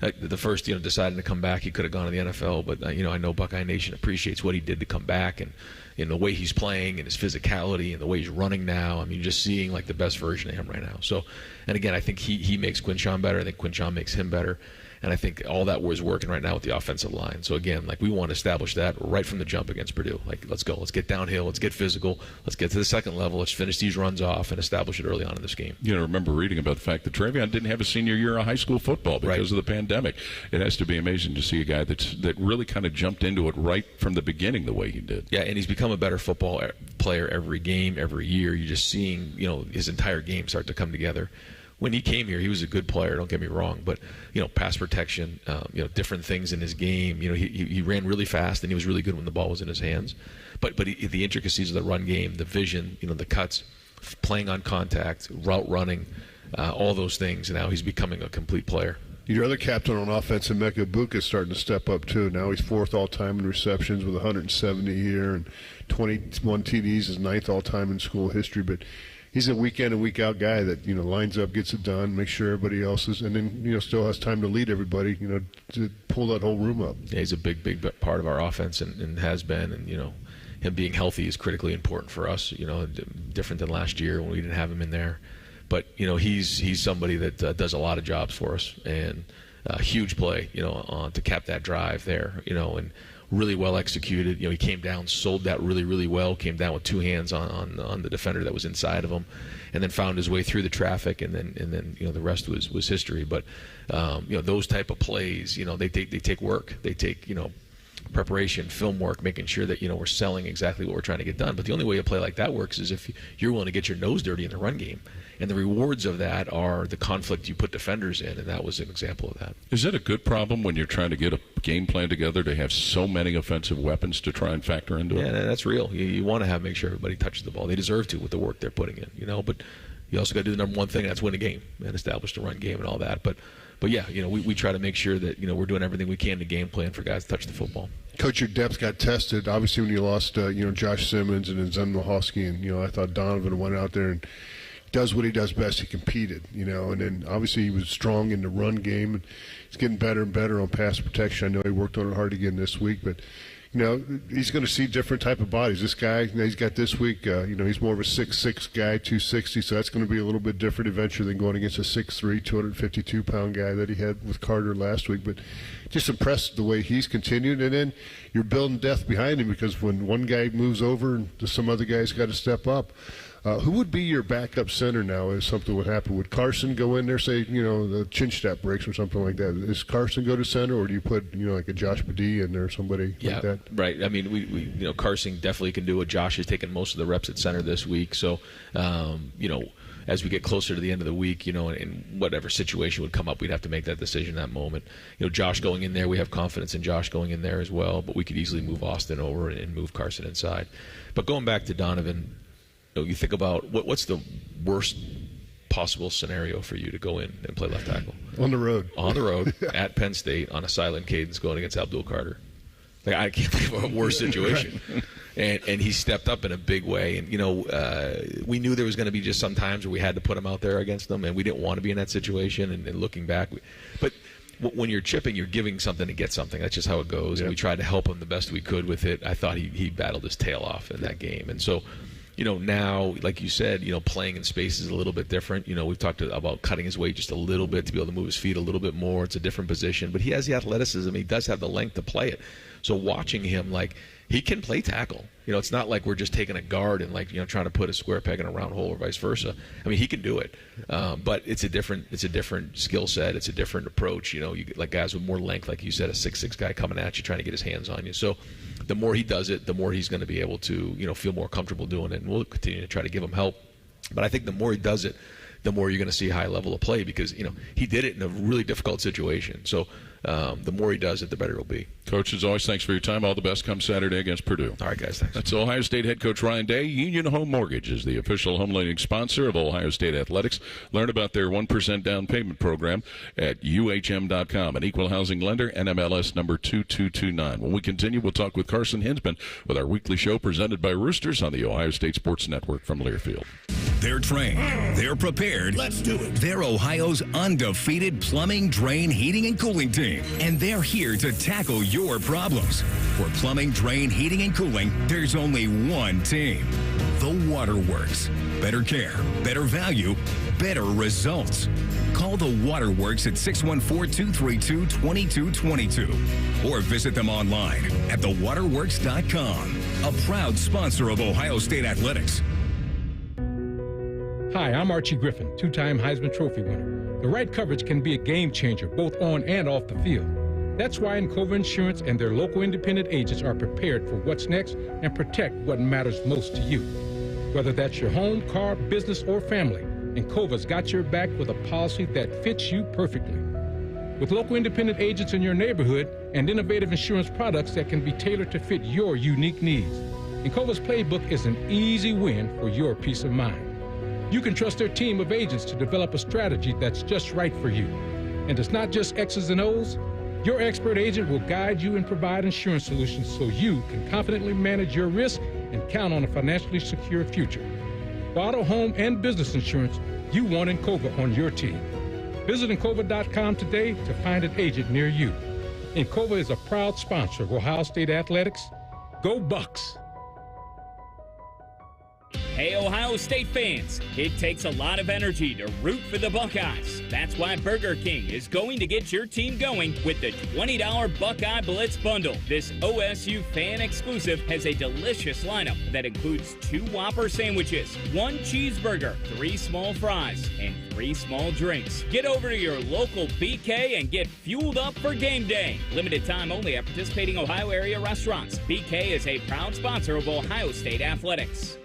the first, deciding to come back, he could have gone to the NFL. But, I know Buckeye Nation appreciates what he did to come back, and the way he's playing and his physicality and the way he's running now. I mean, just seeing like the best version of him right now. So, and again, I think he makes Quinshon better. I think Quinshon makes him better. And I think all that was working right now with the offensive line. So again, like, we want to establish that right from the jump against Purdue. Like, let's go. Let's get downhill. Let's get physical. Let's get to the second level. Let's finish these runs off and establish it early on in this game. I remember reading about the fact that Travion didn't have a senior year of high school football because of the pandemic. It has to be amazing to see a guy that really kind of jumped into it right from the beginning the way he did. Yeah, and he's become a better football player every game, every year. You're just seeing, his entire game start to come together. When he came here, he was a good player, don't get me wrong, but, pass protection, different things in his game. He ran really fast, and he was really good when the ball was in his hands. But the intricacies of the run game, the vision, the cuts, playing on contact, route running, all those things, now he's becoming a complete player. Your other captain on offense, Emeka Ibuka, is starting to step up too. Now he's 4th all-time in receptions with 170 here and 21 TDs, his 9th all-time in school history. But he's a week-in and week-out guy that, lines up, gets it done, makes sure everybody else is, and then, still has time to lead everybody, to pull that whole room up. Yeah, he's a big part of our offense and has been. And, him being healthy is critically important for us, different than last year when we didn't have him in there. But, he's somebody that does a lot of jobs for us, and a huge play, to cap that drive there, and really well executed. He came down, sold that really, really well, came down with two hands on the defender that was inside of him, and then found his way through the traffic, and then the rest was history. But, those type of plays, they take work. They take, preparation, film work, making sure that, we're selling exactly what we're trying to get done. But the only way a play like that works is if you're willing to get your nose dirty in the run game. And the rewards of that are the conflict you put defenders in, and that was an example of that. Is it a good problem when you're trying to get a game plan together to have so many offensive weapons to try and factor into it? Yeah, that's real. You want to make sure everybody touches the ball. They deserve to with the work they're putting in, but you also got to do the number one thing, and that's win a game and establish the run game and all that. But yeah, we try to make sure that, we're doing everything we can to game plan for guys to touch the football. Coach, your depth got tested. Obviously, when you lost, Josh Simmons and then Zen Mahosky, and, I thought Donovan went out there and does what he does best. He competed, and then obviously he was strong in the run game. And he's getting better and better on pass protection. I know he worked on it hard again this week, but he's going to see different type of bodies. This guy, he's got this week, he's more of a 6'6" guy, 260, so that's going to be a little bit different eventually than going against a 6'3", 252-pound guy that he had with Carter last week. But just impressed the way he's continued, and then you're building depth behind him, because when one guy moves over and some other guy's got to step up. Who would be your backup center now if something would happen? Would Carson go in there, say, the chin strap breaks or something like that? Is Carson go to center, or do you put, like a Josh Badee in there or somebody like that? Right. I mean, we Carson definitely can do it. Josh has taken most of the reps at center this week. So, as we get closer to the end of the week, in whatever situation would come up, we'd have to make that decision at that moment. Josh going in there, we have confidence in Josh going in there as well, but we could easily move Austin over and move Carson inside. But going back to Donovan, you think about what's the worst possible scenario for you to go in and play left tackle? On the road. On the road at Penn State on a silent cadence going against Abdul Carter. Like, I can't think of a worse situation. Right. And he stepped up in a big way. And, we knew there was going to be just some times where we had to put him out there against them, and we didn't want to be in that situation. And looking back, but when you're chipping, you're giving something to get something. That's just how it goes. Yep. And we tried to help him the best we could with it. I thought he battled his tail off in that game. And so, now, like you said, playing in space is a little bit different. We've talked about cutting his weight just a little bit to be able to move his feet a little bit more. It's a different position. But he has the athleticism. He does have the length to play it. So watching him, like, he can play tackle. It's not like we're just taking a guard and trying to put a square peg in a round hole or vice versa. I mean, he can do it, but it's a different skill set. It's a different approach. You like guys with more length, like you said, a 6'6" guy coming at you, trying to get his hands on you. So the more he does it, the more he's going to be able to feel more comfortable doing it. And we'll continue to try to give him help. But I think the more he does it, the more you're going to see a high level of play because he did it in a really difficult situation. So the more he does it, the better it'll be. Coach, as always, thanks for your time. All the best come Saturday against Purdue. All right, guys, thanks. That's Ohio State head coach Ryan Day. Union Home Mortgage is the official home lending sponsor of Ohio State Athletics. Learn about their 1% down payment program at uhm.com. An equal housing lender, NMLS number 2229. When we continue, we'll talk with Carson Hinzman with our weekly show presented by Roosters on the Ohio State Sports Network from Learfield. They're trained. They're prepared. Let's do it. They're Ohio's undefeated plumbing, drain, heating, and cooling team. And they're here to tackle your problems. For plumbing, drain, heating, and cooling, there's only one team. The Waterworks. Better care, better value, better results. Call the Waterworks at 614-232-2222 or visit them online at thewaterworks.com. A proud sponsor of Ohio State Athletics. Hi, I'm Archie Griffin, two-time Heisman Trophy winner. The right coverage can be a game changer, both on and off the field. That's why Encova Insurance and their local independent agents are prepared for what's next and protect what matters most to you. Whether that's your home, car, business, or family, Encova's got your back with a policy that fits you perfectly. With local independent agents in your neighborhood and innovative insurance products that can be tailored to fit your unique needs, Encova's playbook is an easy win for your peace of mind. You can trust their team of agents to develop a strategy that's just right for you. And it's not just X's and O's. Your expert agent will guide you and provide insurance solutions so you can confidently manage your risk and count on a financially secure future. For auto, home, and business insurance, you want Encova on your team. Visit Encova.com today to find an agent near you. Encova is a proud sponsor of Ohio State Athletics. Go Bucks! Hey, Ohio State fans, it takes a lot of energy to root for the Buckeyes. That's why Burger King is going to get your team going with the $20 Buckeye Blitz Bundle. This OSU fan exclusive has a delicious lineup that includes 2 Whopper sandwiches, 1 cheeseburger, 3 small fries, and 3 small drinks. Get over to your local BK and get fueled up for game day. Limited time only at participating Ohio area restaurants. BK is a proud sponsor of Ohio State Athletics.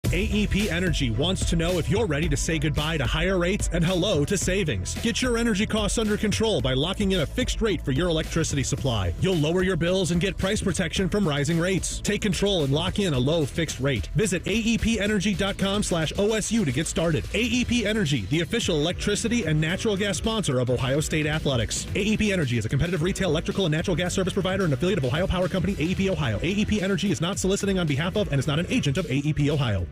AEP Energy wants to know if you're ready to say goodbye to higher rates and hello to savings. Get your energy costs under control by locking in a fixed rate for your electricity supply. You'll lower your bills and get price protection from rising rates. Take control and lock in a low fixed rate. Visit aepenergy.com/OSU to get started. AEP Energy, the official electricity and natural gas sponsor of Ohio State Athletics. AEP Energy is a competitive retail electrical and natural gas service provider and affiliate of Ohio Power Company, AEP Ohio. AEP Energy is not soliciting on behalf of and is not an agent of AEP Ohio.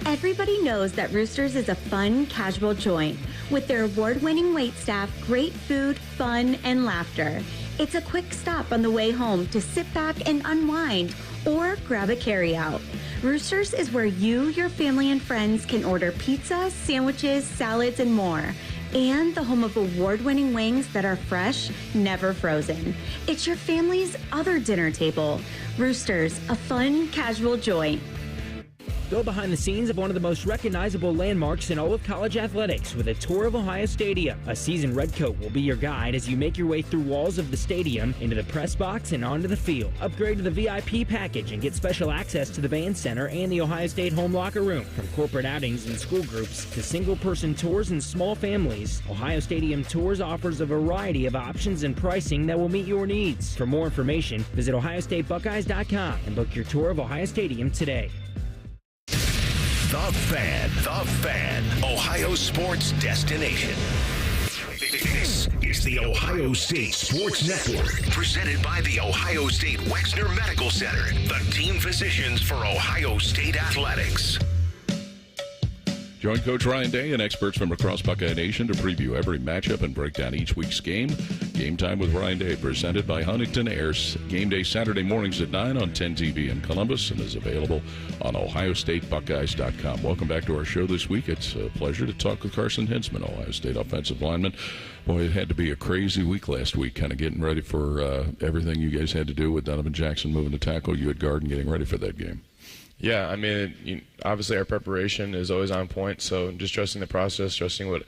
Everybody knows that Roosters is a fun, casual joint. With their award-winning waitstaff, great food, fun, and laughter. It's a quick stop on the way home to sit back and unwind or grab a carryout. Roosters is where you, your family, and friends can order pizza, sandwiches, salads, and more. And the home of award-winning wings that are fresh, never frozen. It's your family's other dinner table. Roosters, a fun, casual joint. Go behind the scenes of one of the most recognizable landmarks in all of college athletics with a tour of Ohio Stadium. A seasoned redcoat will be your guide as you make your way through walls of the stadium, into the press box, and onto the field. Upgrade to the VIP package and get special access to the band center and the Ohio State home locker room. From corporate outings and school groups to single-person tours and small families, Ohio Stadium Tours offers a variety of options and pricing that will meet your needs. For more information, visit OhioStateBuckeyes.com and book your tour of Ohio Stadium today. The Fan, Ohio sports destination. This is the Ohio State Sports Network, presented by the Ohio State Wexner Medical Center, the team physicians for Ohio State Athletics. Join Coach Ryan Day and experts from across Buckeye Nation to preview every matchup and break down each week's game. Game Time with Ryan Day, presented by Huntington Airs. Game day Saturday mornings at 9 on 10 TV in Columbus and is available on OhioStateBuckeyes.com. Welcome back to our show this week. It's a pleasure to talk with Carson Hinzman, Ohio State offensive lineman. Boy, it had to be a crazy week last week, kind of getting ready for everything you guys had to do with Donovan Jackson moving to tackle, you at guard, and getting ready for that game. Yeah, I mean, obviously our preparation is always on point, so just trusting the process, trusting what,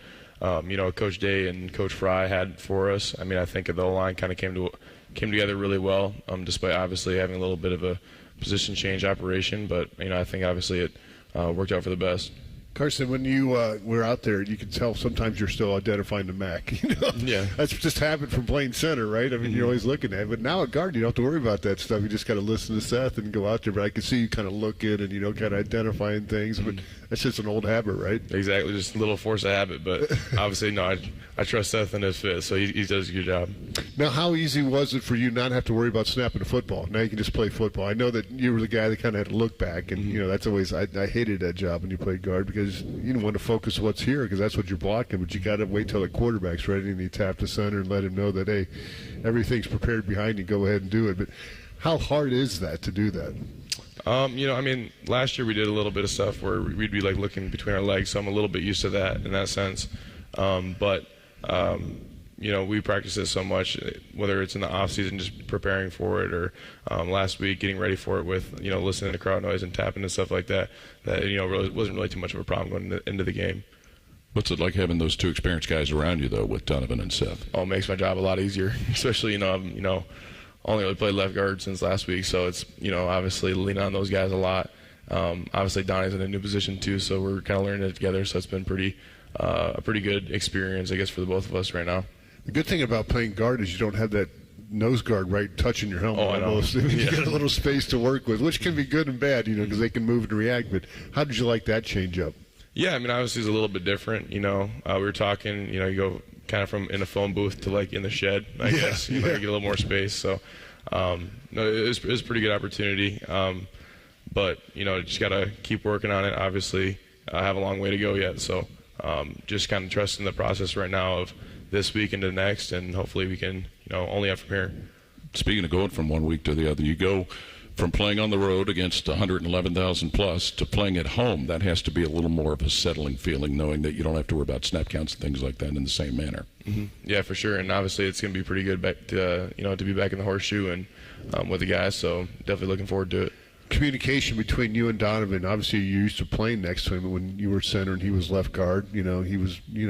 Coach Day and Coach Fry had for us. I mean, I think the O-line kind of came together really well, despite obviously having a little bit of a position change operation, but, I think obviously it worked out for the best. Carson, when you were out there, you could tell sometimes you're still identifying the MAC. Yeah. That's just happened from playing center, right? I mean, You're always looking at it. But now at guard, you don't have to worry about that stuff. You just got to listen to Seth and go out there. But I can see you kind of looking and, kind of identifying things. But that's just an old habit, right? Exactly. Just a little force of habit. But obviously, no, I trust Seth in his fit, so he does a good job. Now, how easy was it for you not have to worry about snapping the football? Now you can just play football. I know that you were the guy that kind of had to look back. And, that's always – I hated that job when you played guard because you didn't want to focus what's here because that's what you're blocking, but you got to wait till the quarterback's ready and you tap the center and let him know that, hey, everything's prepared behind you, go ahead and do it. But how hard is that to do that? Last year we did a little bit of stuff where we'd be like looking between our legs, so I'm a little bit used to that in that sense. We practice it so much, whether it's in the off season just preparing for it or last week getting ready for it with, listening to crowd noise and tapping and stuff like that, really wasn't really too much of a problem going into the game. What's it like having those two experienced guys around you, though, with Donovan and Seth? Oh, it makes my job a lot easier, especially, I've, only really played left guard since last week, so it's, obviously lean on those guys a lot. Obviously, Donnie's in a new position, too, so we're kind of learning it together, so it's been a pretty good experience, I guess, for the both of us right now. The good thing about playing guard is you don't have that nose guard right touching your helmet. Oh, I know. You get a little space to work with, which can be good and bad, because they can move and react. But how did you like that change up? Yeah, obviously it's a little bit different. We were talking, you go kind of from in a phone booth to like in the shed, I guess. You get a little more space. So, it was a pretty good opportunity. But, just got to keep working on it. Obviously, I have a long way to go yet. So, just kind of trusting the process right now of this week into the next, and hopefully we can, only up from here. Speaking of going from one week to the other, you go from playing on the road against 111,000 plus to playing at home. That has to be a little more of a settling feeling, knowing that you don't have to worry about snap counts and things like that in the same manner. Mm-hmm. Yeah, for sure. And obviously it's going to be pretty good back to, to be back in the horseshoe and with the guys. So definitely looking forward to it. Communication between you and Donovan. Obviously, you used to playing next to him when you were center and he was left guard. He was, you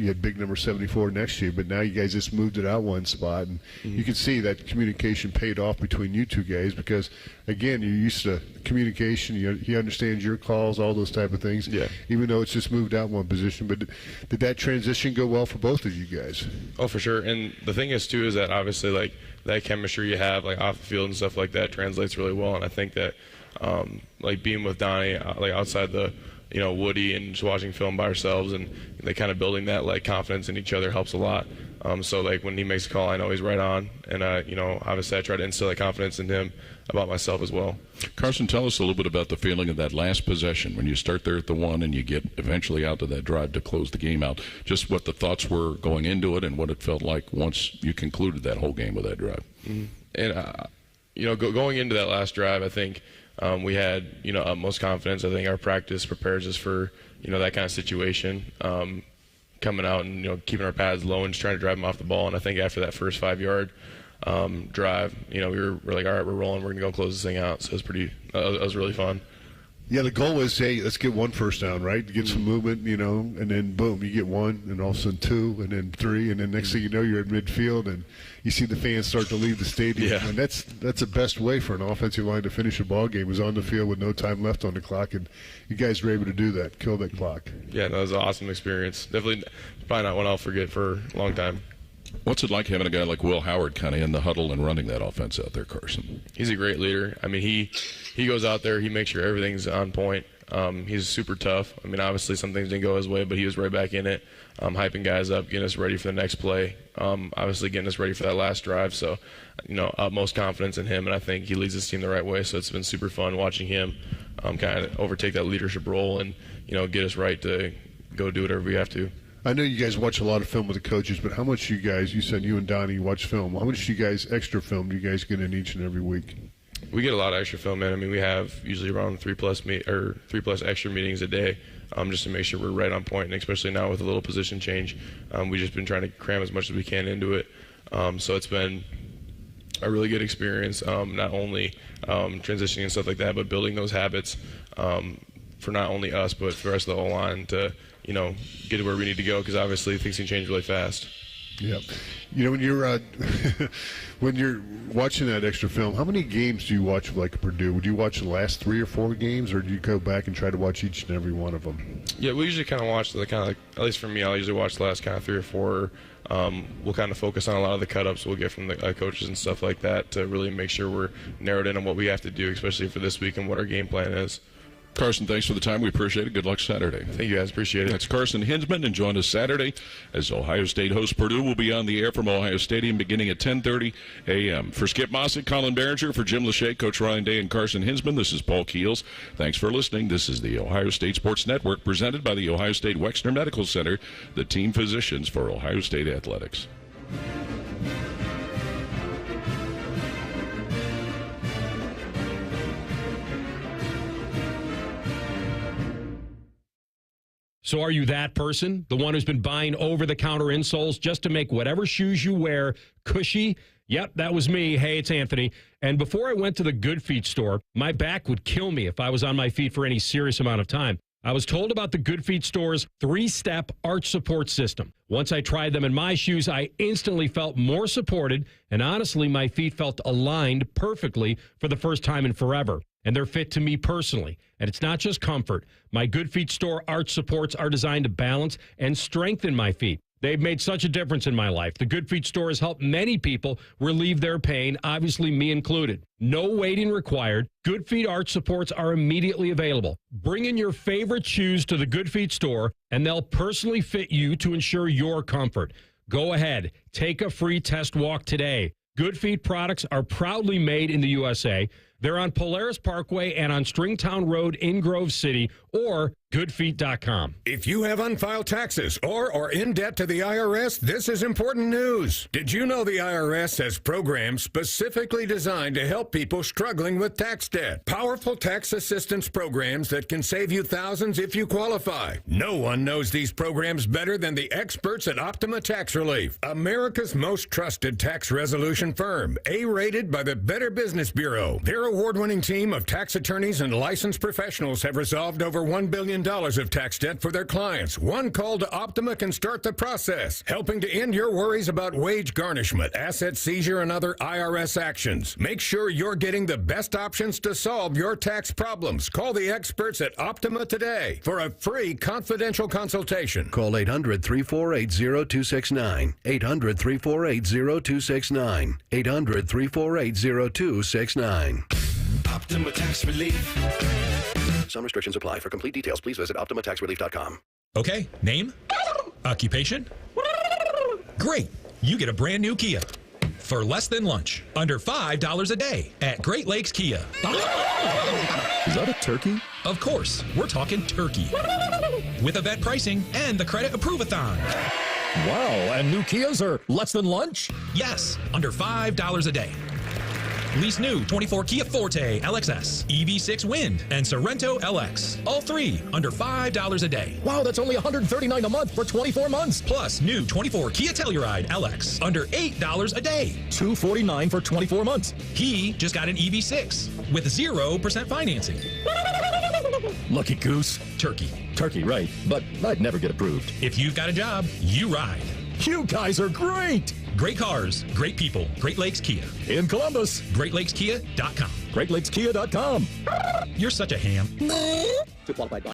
had big number 74 next to you, but now you guys just moved it out one spot, and you can see that communication paid off between you two guys because, again, you're used to communication. He understands your calls, all those type of things. Yeah. Even though it's just moved out one position, but did that transition go well for both of you guys? Oh, for sure. And the thing is too is that obviously like that chemistry you have like off the field and stuff like that translates really well, and I think that like being with Donnie like outside the Woody and just watching film by ourselves and they kind of building that like confidence in each other helps a lot. So like when he makes a call, I know he's right on, and obviously I try to instill that confidence in him about myself as well. Carson, tell us a little bit about the feeling of that last possession when you start there at the one and you get eventually out to that drive to close the game out. Just what the thoughts were going into it and what it felt like once you concluded that whole game with that drive. Mm-hmm. And going into that last drive, I think we had utmost confidence. I think our practice prepares us for that kind of situation. Coming out and keeping our pads low and just trying to drive them off the ball. And I think after that first 5-yard drive, we're like, all right, we're rolling. We're gonna go close this thing out. So it was really fun. Yeah, the goal was, hey, let's get one first down, right? Get some movement, and then boom, you get one, and all of a sudden two, and then three, and then next thing you know, you're at midfield, and you see the fans start to leave the stadium. Yeah. And that's the best way for an offensive line to finish a ball game is on the field with no time left on the clock, and you guys were able to do that, kill that clock. Yeah, that was an awesome experience. Definitely, probably not one I'll forget for a long time. What's it like having a guy like Will Howard kind of in the huddle and running that offense out there, Carson? He's a great leader. I mean, he goes out there, he makes sure everything's on point. He's super tough. I mean, obviously some things didn't go his way, but he was right back in it, hyping guys up, getting us ready for the next play, obviously getting us ready for that last drive. So, utmost confidence in him, and I think he leads his team the right way. So it's been super fun watching him, kind of overtake that leadership role and, get us right to go do whatever we have to. I know you guys watch a lot of film with the coaches, but how much you said you and Donnie watch film. How much extra film do you guys get in each and every week? We get a lot of extra film in. I mean, we have usually around 3+ extra meetings a day, just to make sure we're right on point. And especially now with a little position change, we've just been trying to cram as much as we can into it. So it's been a really good experience, not only transitioning and stuff like that, but building those habits for not only us, but for the rest of the O-line to, get to where we need to go, because obviously things can change really fast. Yeah. When you're when you're watching that extra film, how many games do you watch like Purdue? Would you watch the last 3 or 4 games, or do you go back and try to watch each and every one of them? Yeah, we usually kind of watch at least for me, I'll usually watch the last kind of 3 or 4. We'll kind of focus on a lot of the cut-ups we'll get from the coaches and stuff like that to really make sure we're narrowed in on what we have to do, especially for this week and what our game plan is. Carson, thanks for the time. We appreciate it. Good luck Saturday. Thank you, guys. Appreciate it. That's Carson Hinzman, and join us Saturday as Ohio State hosts Purdue. Will be on the air from Ohio Stadium beginning at 10:30 a.m. For Skip Mossick, Colin Behringer, for Jim Lachey, Coach Ryan Day, and Carson Hinzman, this is Paul Keels. Thanks for listening. This is the Ohio State Sports Network, presented by the Ohio State Wexner Medical Center, the team physicians for Ohio State athletics. So are you that person? The one who's been buying over-the-counter insoles just to make whatever shoes you wear cushy? Yep, that was me. Hey, it's Anthony. And before I went to the Good Feet store, my back would kill me if I was on my feet for any serious amount of time. I was told about the Good Feet store's 3-step arch support system. Once I tried them in my shoes, I instantly felt more supported, and honestly, my feet felt aligned perfectly for the first time in forever. And they're fit to me personally. And it's not just comfort. My Good Feet store arch supports are designed to balance and strengthen my feet. They've made such a difference in my life. The Good Feet store has helped many people relieve their pain, obviously me included. No waiting required. Good Feet arch supports are immediately available. Bring in your favorite shoes to the Good Feet store, and they'll personally fit you to ensure your comfort. Go ahead. Take a free test walk today. Good Feet products are proudly made in the USA. They're on Polaris Parkway and on Stringtown Road in Grove City, or goodfeet.com. If you have unfiled taxes or are in debt to the IRS, this is important news. Did you know the IRS has programs specifically designed to help people struggling with tax debt? Powerful tax assistance programs that can save you thousands if you qualify. No one knows these programs better than the experts at Optima Tax Relief, America's most trusted tax resolution firm, A-rated by the Better Business Bureau. Their award-winning team of tax attorneys and licensed professionals have resolved over $1 billion of tax debt for their clients. One call to Optima can start the process, helping to end your worries about wage garnishment, asset seizure, and other IRS actions. Make sure you're getting the best options to solve your tax problems. Call the experts at Optima today for a free confidential consultation. Call 800-348-0269. 800-348-0269. 800-348-0269. Optima Tax Relief. Some restrictions apply. For complete details, please visit OptimaTaxRelief.com. Okay, name? Occupation? Great. You get a brand new Kia. For less than lunch. Under $5 a day at Great Lakes Kia. Is that a turkey? Of course. We're talking turkey. With event pricing and the credit approve-a-thon. Wow, and new Kias are less than lunch? Yes, under $5 a day. Lease new 24 Kia Forte LXS, EV6 Wind, and Sorento LX. All three under $5 a day. Wow, that's only $139 a month for 24 months. Plus new 24 Kia Telluride LX under $8 a day. $249 for 24 months. He just got an EV6 with 0% financing. Lucky goose. Turkey. Turkey, right. But I'd never get approved. If you've got a job, you ride. You guys are great. Great cars, great people. Great Lakes Kia. In Columbus. GreatLakesKia.com. GreatLakesKia.com. You're such a ham. To qualified